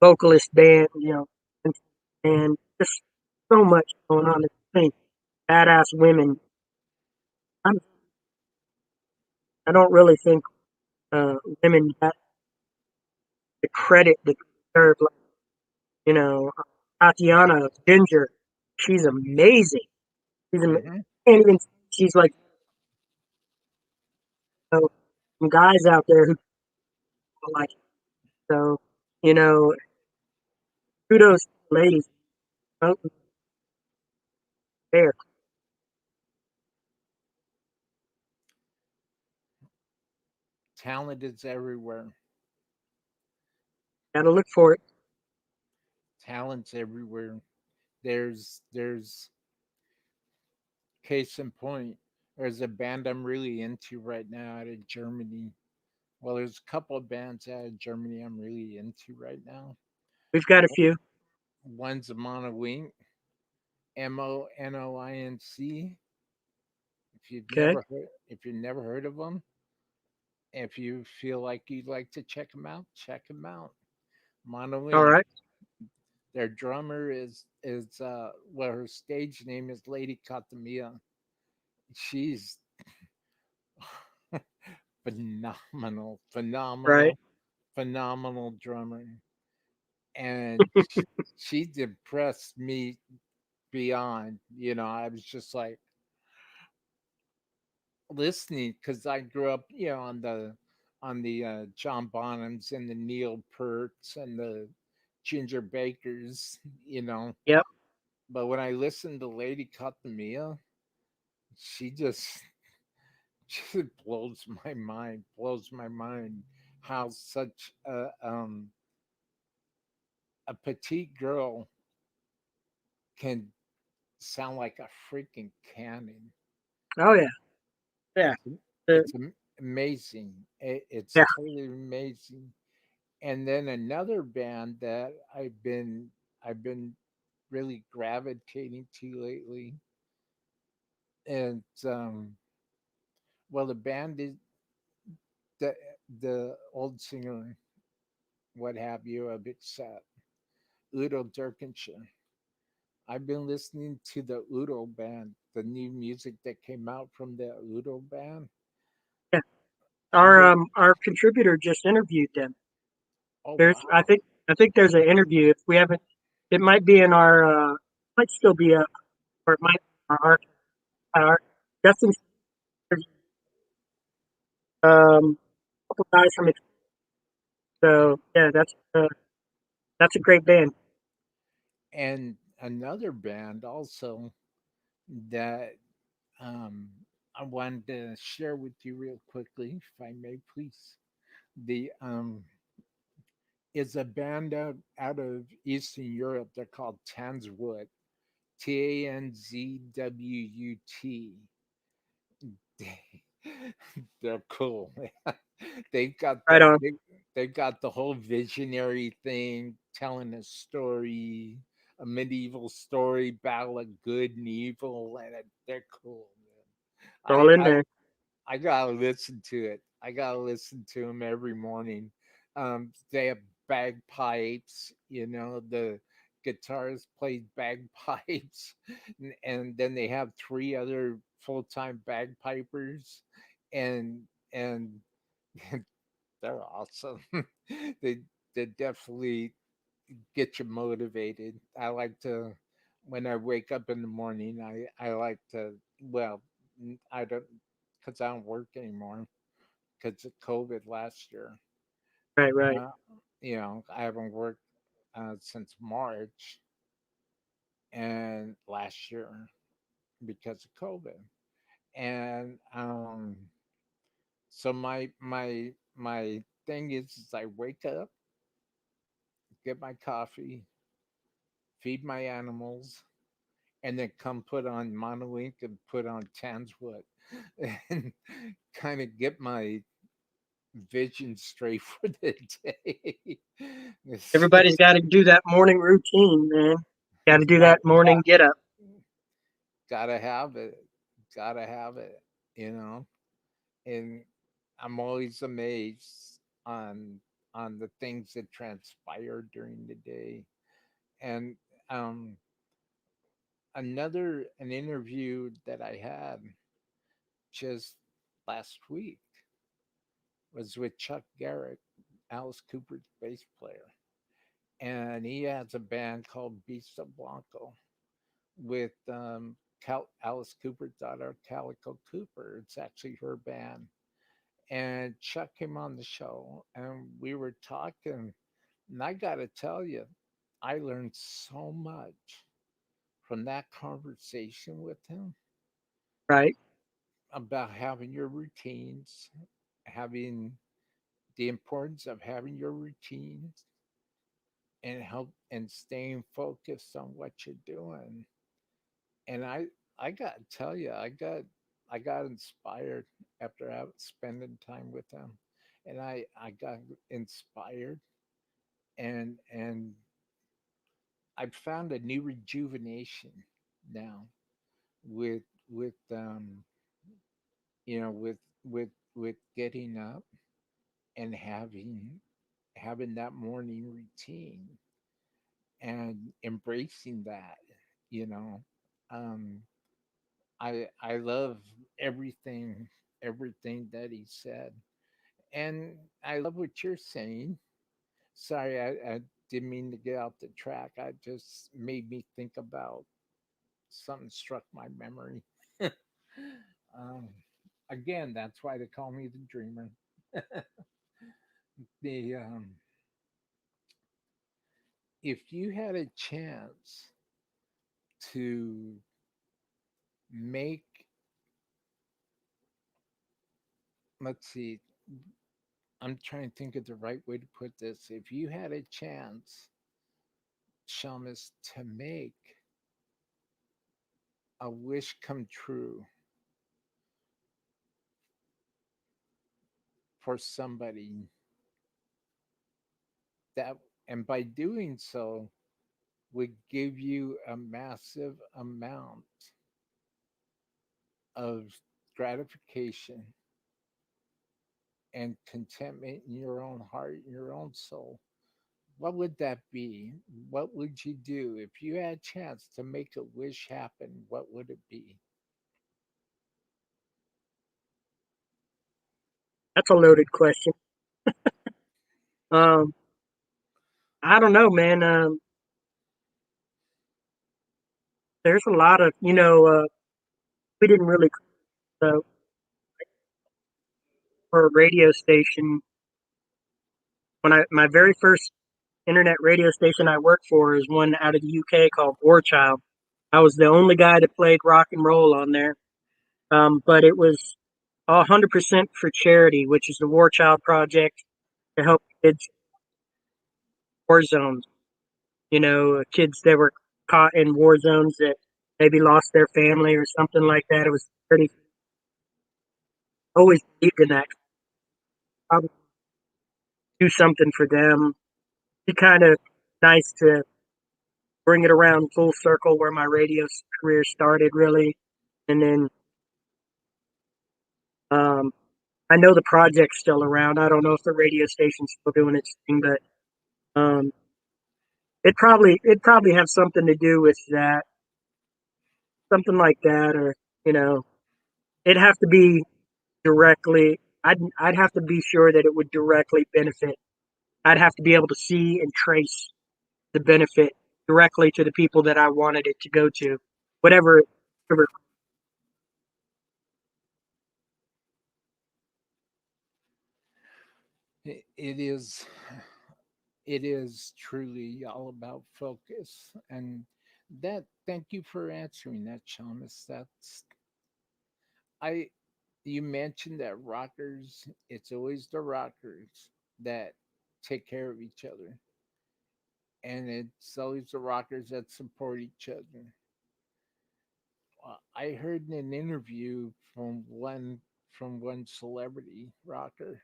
B: vocalist band, and just so much going on. There's badass women. I'm, I don't really think women get the credit that they deserve. Like, Tatiana Ginger, she's amazing.
A: Hmm.
B: Can't even. She's like some guys out there who are like so. You know, kudos to the ladies out there.
A: Talent is everywhere.
B: Got to look for it.
A: Talent's everywhere. There's case in point. There's a band I'm really into right now out of Germany. Well, there's a couple of bands out of Germany I'm really into right now.
B: We've got a
A: One-
B: few.
A: One's a Monowink, Monoinc.
B: Okay.
A: If you've never heard of them, if you feel like you'd like to check them out, check them out.
B: All
A: Monowink.
B: right.
A: Their drummer is well, her stage name is Lady Katamia. She's phenomenal,
B: Right.
A: phenomenal drummer, and she impressed me beyond. You know, I was just like listening because I grew up, you know, on the John Bonhams and the Neil Pearts and the Ginger Bakers, you know.
B: Yep.
A: But when I listened to Lady Katamia, she just just blows my mind how such a petite girl can sound like a freaking cannon.
B: Oh yeah. Yeah.
A: It's
B: Uh,
A: amazing. It's
B: yeah.
A: totally amazing. And then another band that I've been really gravitating to lately, and well, the band is the old singer, what have you, a bit sad, Udo Dirkenscher. I've been listening to the Udo band, the new music that came out from the Udo band.
B: Yeah.
A: I've been,
B: Our contributor just interviewed them.
A: oh
B: There's
A: wow,
B: I think there's an interview. If we haven't, it might be in our might still be up, or it might be our Justin's couple guys from it. So yeah, that's a great band.
A: and another band also that um, I wanted to share with you real quickly, if I may, please. The is a band out of Eastern Europe. They're called Tanzwut, Tanzwut. They're cool. they've got
B: Right on.
A: they've got the whole visionary thing, telling a story, a medieval story, battle of good and evil, and they're cool,
B: It's
A: man.
B: all in there.
A: I gotta listen to it. I gotta listen to them every morning. They have bagpipes. You know, the guitarist plays bagpipes, and then they have three other full time bagpipers, and and they're awesome. they they definitely get you motivated. I like to when I wake up in the morning. I like to well, I don't because I don't work anymore because of COVID last year.
B: Right. Right.
A: Uh, you know, I haven't worked since March and last year because of COVID. And so my thing is I wake up, get my coffee, feed my animals, and then come put on Monolink and put on Tanswood and kind of get my vision straight for the day. It's
B: Everybody's got to do that morning routine, man. Got to do
A: got,
B: that morning get up.
A: gotta have it. Gotta have it, you know? And I'm always amazed on the things that transpire during the day. And um an interview that I had just last week was with Chuck Garrett, Alice Cooper's bass player. And he has a band called Beast Blanco with Alice Cooper's daughter, Calico Cooper. It's actually her band. And Chuck came on the show and we were talking. And I got to tell you, I learned so much from that conversation with him
B: Right.
A: about having your routines, having the importance of having your routines and help and staying focused on what you're doing. And I got to tell you, I got inspired after spending time with him. and I got inspired, and I've found a new rejuvenation now with with with getting up and having that morning routine and embracing that, you know. Um, I love everything everything that he said, and I love what you're saying. Sorry, I didn't mean to get off the track. I just made me think about something struck my memory. um, Again, that's why they call me the dreamer. the If you had a chance to make, let's see, I'm trying to think of the right way to put this. If you had a chance, Shamas, to make a wish come true for somebody, that, and by doing so, would give you a massive amount of gratification and contentment in your own heart, in your own soul, what would that be? What would you do if you had a chance to make a wish happen? What would it be?
B: That's a loaded question. Um, I don't know, man. There's a lot of, we didn't really uh, for a radio station. When my very first internet radio station I worked for is one out of the UK called War Child. I was the only guy that played rock and roll on there. But it was 100% for charity, which is the War Child Project to help kids in war zones. Kids that were caught in war zones that maybe lost their family or something like that. It was pretty always believed in that. I would do something for them. Be kind of nice to bring it around full circle where my radio career started, really. And then um, I know the project's still around. I don't know if the radio station's still doing its thing, but um, it probably have something to do with that, something like that, or you know, it'd have to be directly. I'd have to be sure that it would directly benefit. I'd have to be able to see and trace the benefit directly to the people that I wanted it to go to, whatever. whatever
A: It is, it is truly all about focus, and that. Thank you for answering that, Shamus. That's I. You mentioned that rockers. It's always the rockers that take care of each other, and it's always the rockers that support each other. I heard in an interview from one celebrity rocker.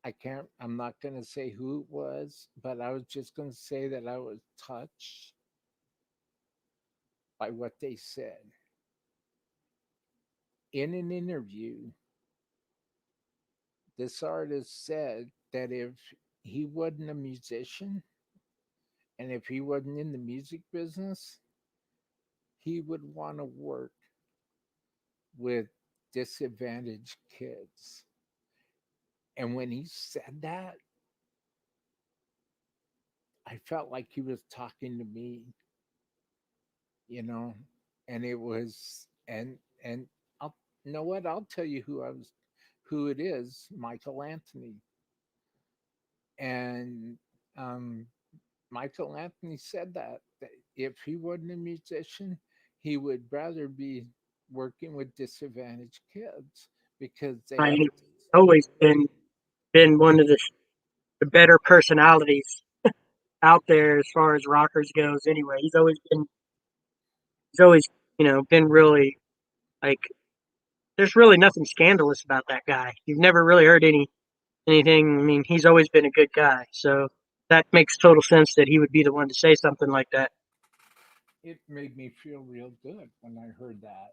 A: I can't. I'm not going to say who it was, but I was just going to say that I was touched by what they said in an interview. This artist said that if he wasn't a musician and if he wasn't in the music business, he would want to work with disadvantaged kids. And when he said that, I felt like he was talking to me, you know, and it was, and I'll, you know what? I'll tell you who it is, Michael Anthony. And um, Michael Anthony said that if he wasn't a musician, he would rather be working with disadvantaged kids because they
B: I
A: have.
B: always been one of the better personalities out there as far as rockers goes. Anyway, he's always been really like there's really nothing scandalous about that guy. You've never really heard any. anything. I mean, he's always been a good guy, so that makes total sense that he would be the one to say something like that.
A: It made me feel real good when I heard that.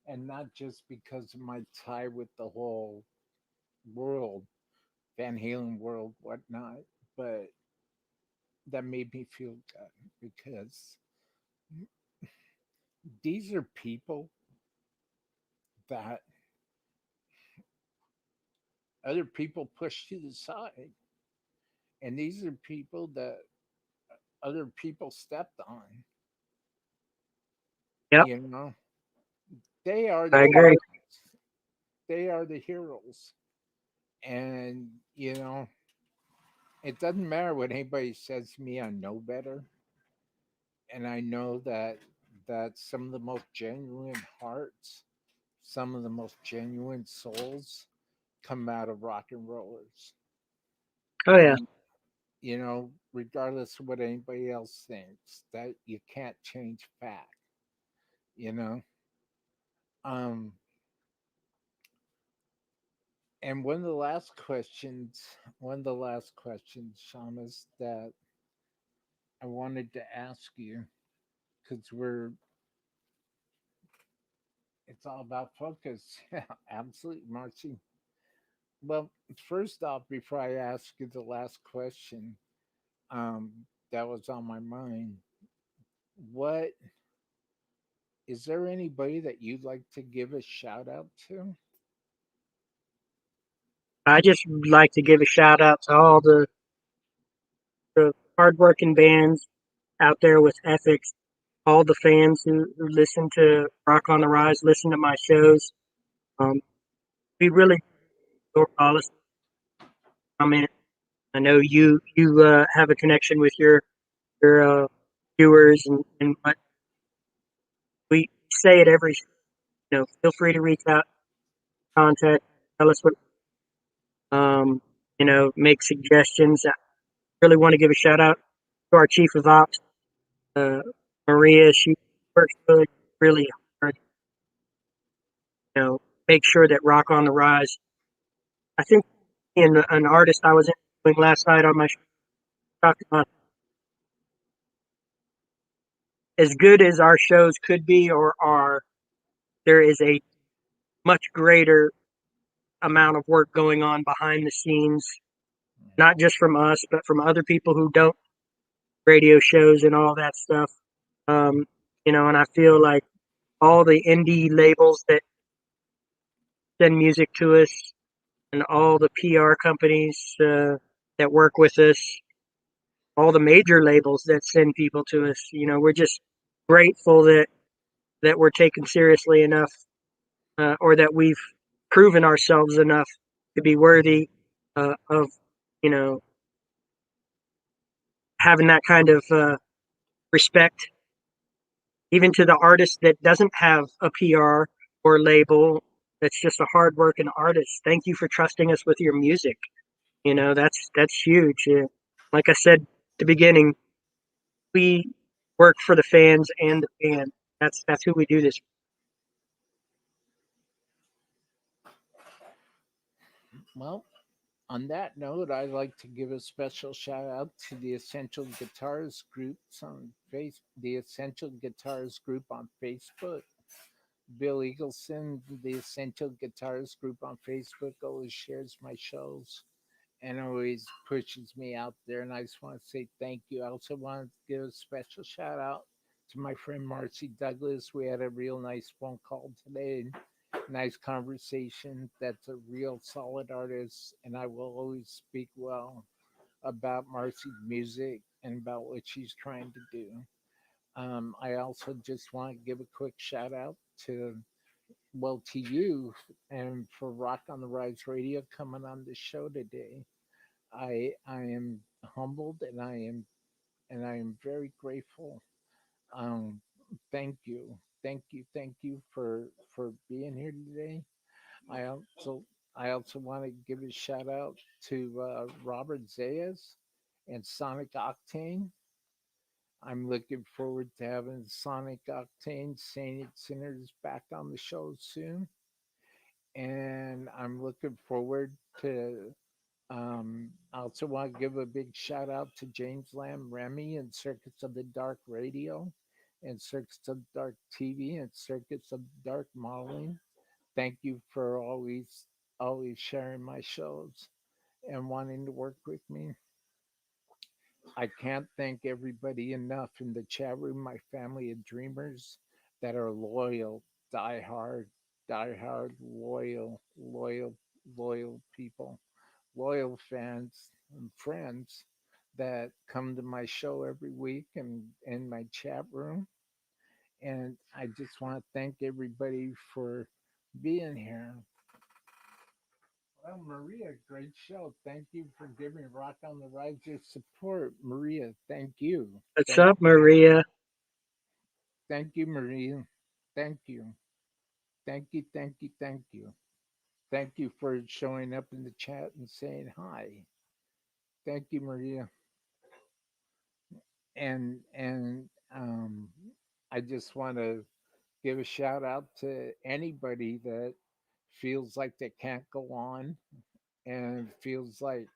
A: And not just because of my tie with the whole world, Van Halen world, whatnot, but that made me feel good because these are people that other people push to the side. And these are people that other people stepped on.
B: Yep,
A: You know, they are the
B: I agree.
A: heroes. They are the heroes. And, it doesn't matter what anybody says to me, I know better. And I know that some of the most genuine hearts, some of the most genuine souls come out of rock and rollers.
B: Oh yeah,
A: And regardless of what anybody else thinks, that you can't change fact, you know. Um and one of the last questions, Shamas, that I wanted to ask you, because it's all about focus. Absolutely, Marcy. Well, first off, before I ask you the last question, that was on my mind. What is there anybody that you'd like to give a shout out to?
B: I just like to give a shout out to all the hardworking bands out there with ethics, all the fans who listen to Rock on the Rise, listen to my shows. Um, we really adore all this comment. I know you have a connection with your viewers and what we say at every. Feel free to reach out, contact, tell us what make suggestions. I really want to give a shout out to our chief of ops, uh, Maria. She works really, really hard. You know, make sure that Rock on the Rise. I think in an artist I was interviewing last night on my show talked about as good as our shows could be or are. There is a much greater amount of work going on behind the scenes, not just from us, but from other people who don't radio shows and all that stuff. Um, and I feel like all the indie labels that send music to us and all the PR companies that work with us, all the major labels that send people to us, we're just grateful that we're taken seriously enough, or that we've proven ourselves enough to be worthy of, you know, having that kind of respect, even to the artist that doesn't have a PR or label. That's just a hardworking artist. Thank you for trusting us with your music. That's huge. Like I said at the beginning, we work for the fans and the band. That's who we do this.
A: Well, on that note, I'd like to give a special shout out to the Essential Guitars groups on the Essential Guitars group on Facebook. Bill Eagleson, the Essential Guitars group on Facebook, always shares my shows and always pushes me out there. And I just want to say thank you. I also want to give a special shout out to my friend Marcy Douglas. We had a real nice phone call today. Nice conversation. That's a real solid artist, and I will always speak well about Marcy's music and about what she's trying to do. I also just want to give a quick shout out to you and for Rock on the Rise Radio coming on the show today. I am humbled and I am very grateful. Um, thank you for being here today. I also I also want to give a shout out to Robert Zayas and Sonic Octane. I'm looking forward to having Sonic Octane, Sainted Sinners back on the show soon. And I'm looking forward to I also want to give a big shout out to James Lamb Remy and Circuits of the Dark Radio and Circuits of Dark TV and Circuits of Dark Modeling. Thank you for always sharing my shows and wanting to work with me. I can't thank everybody enough in the chat room, my family of dreamers that are loyal, diehard, diehard, loyal people, loyal fans and friends that come to my show every week and in my chat room. And I just want to thank everybody for being here. Well, Maria, great show. Thank you for giving Rock on the Rise your support. Maria, thank you.
B: What's
A: Thank
B: up, Maria?
A: thank you, Maria. Thank you. Thank you, thank you, thank you. Thank you for showing up in the chat and saying hi. Thank you, Maria. And I just want to give a shout out to anybody that feels like they can't go on and feels like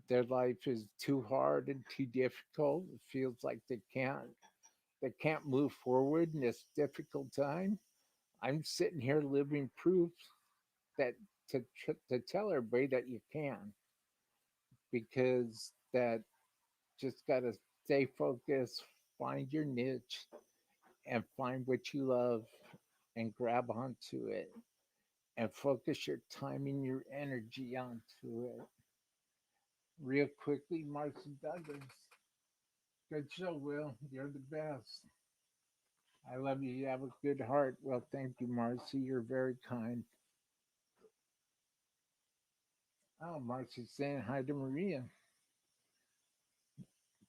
A: their life is too hard and too difficult. It feels like they can't move forward in this difficult time. I'm sitting here living proof that to tell everybody that you can, because that just got to stay focused, find your niche, and find what you love and grab onto it and focus your time and your energy onto it. Real quickly, Marcy Douglas. Good show, Will. You're the best. I love you. You have a good heart. Well, thank you, Marcy. You're very kind. Oh, Marcy's saying hi to Maria.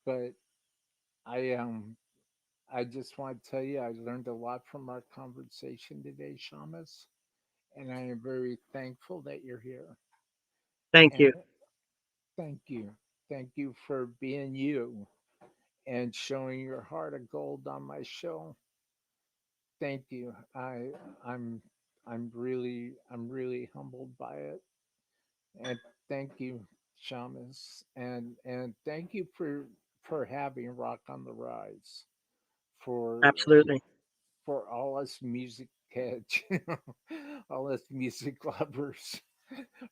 A: But I just want to tell you I learned a lot from our conversation today, Shamas, and I am very thankful that you're here.
B: Thank
A: And
B: you.
A: thank you. Thank you for being you and showing your heart of gold on my show. Thank you. I'm really humbled by it. And thank you, Shamas. And thank you for having Rock on the Rise for
B: Absolutely.
A: for all us music heads, all us music lovers,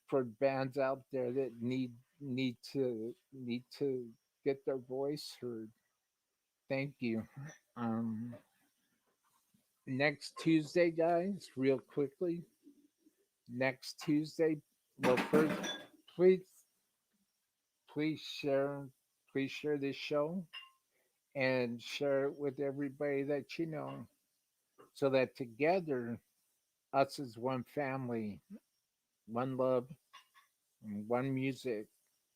A: for bands out there that need to get their voice heard. Thank you. Um, Next Tuesday, guys, real quickly. Next Tuesday. Well, first, please, please share, please share this show and share it with everybody that you know, so that together, us as one family, one love, and one music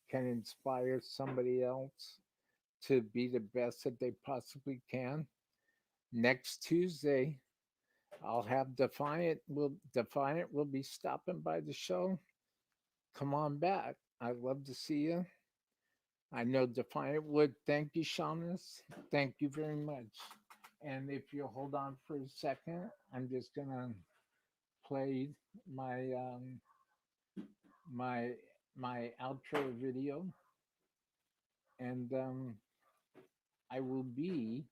A: can inspire somebody else to be the best that they possibly can. Next Tuesday, I'll have Defiant will be stopping by the show. Come on back. I'd love to see you. I know Defiant would. Thank you, Shamas. Thank you very much. And if you'll hold on for a second, I'm just gonna play my my my outro video, and I will be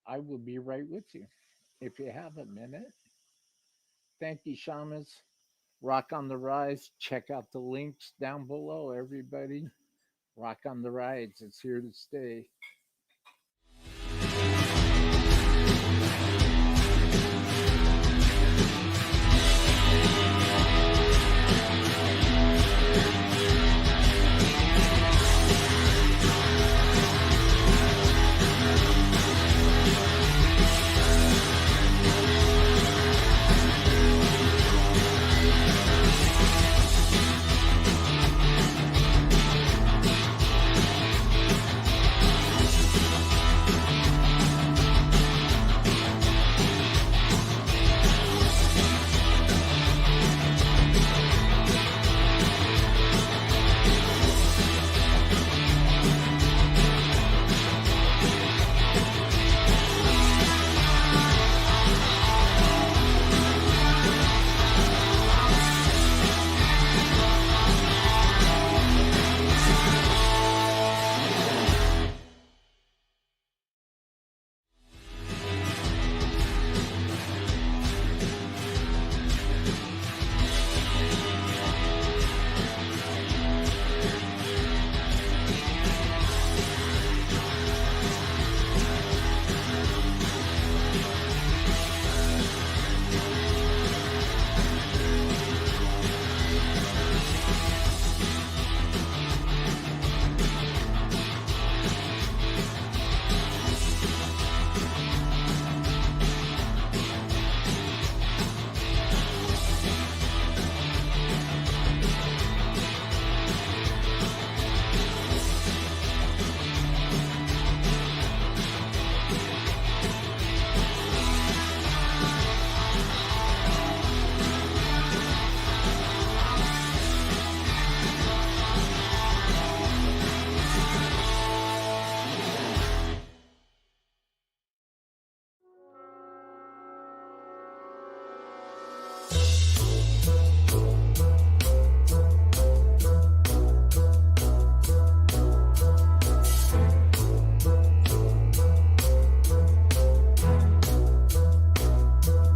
A: I will be right with you if you have a minute. Thank you, Shamas. Rock on the Rise. Check out the links down below, everybody. Rock on the Rise. It's here to stay.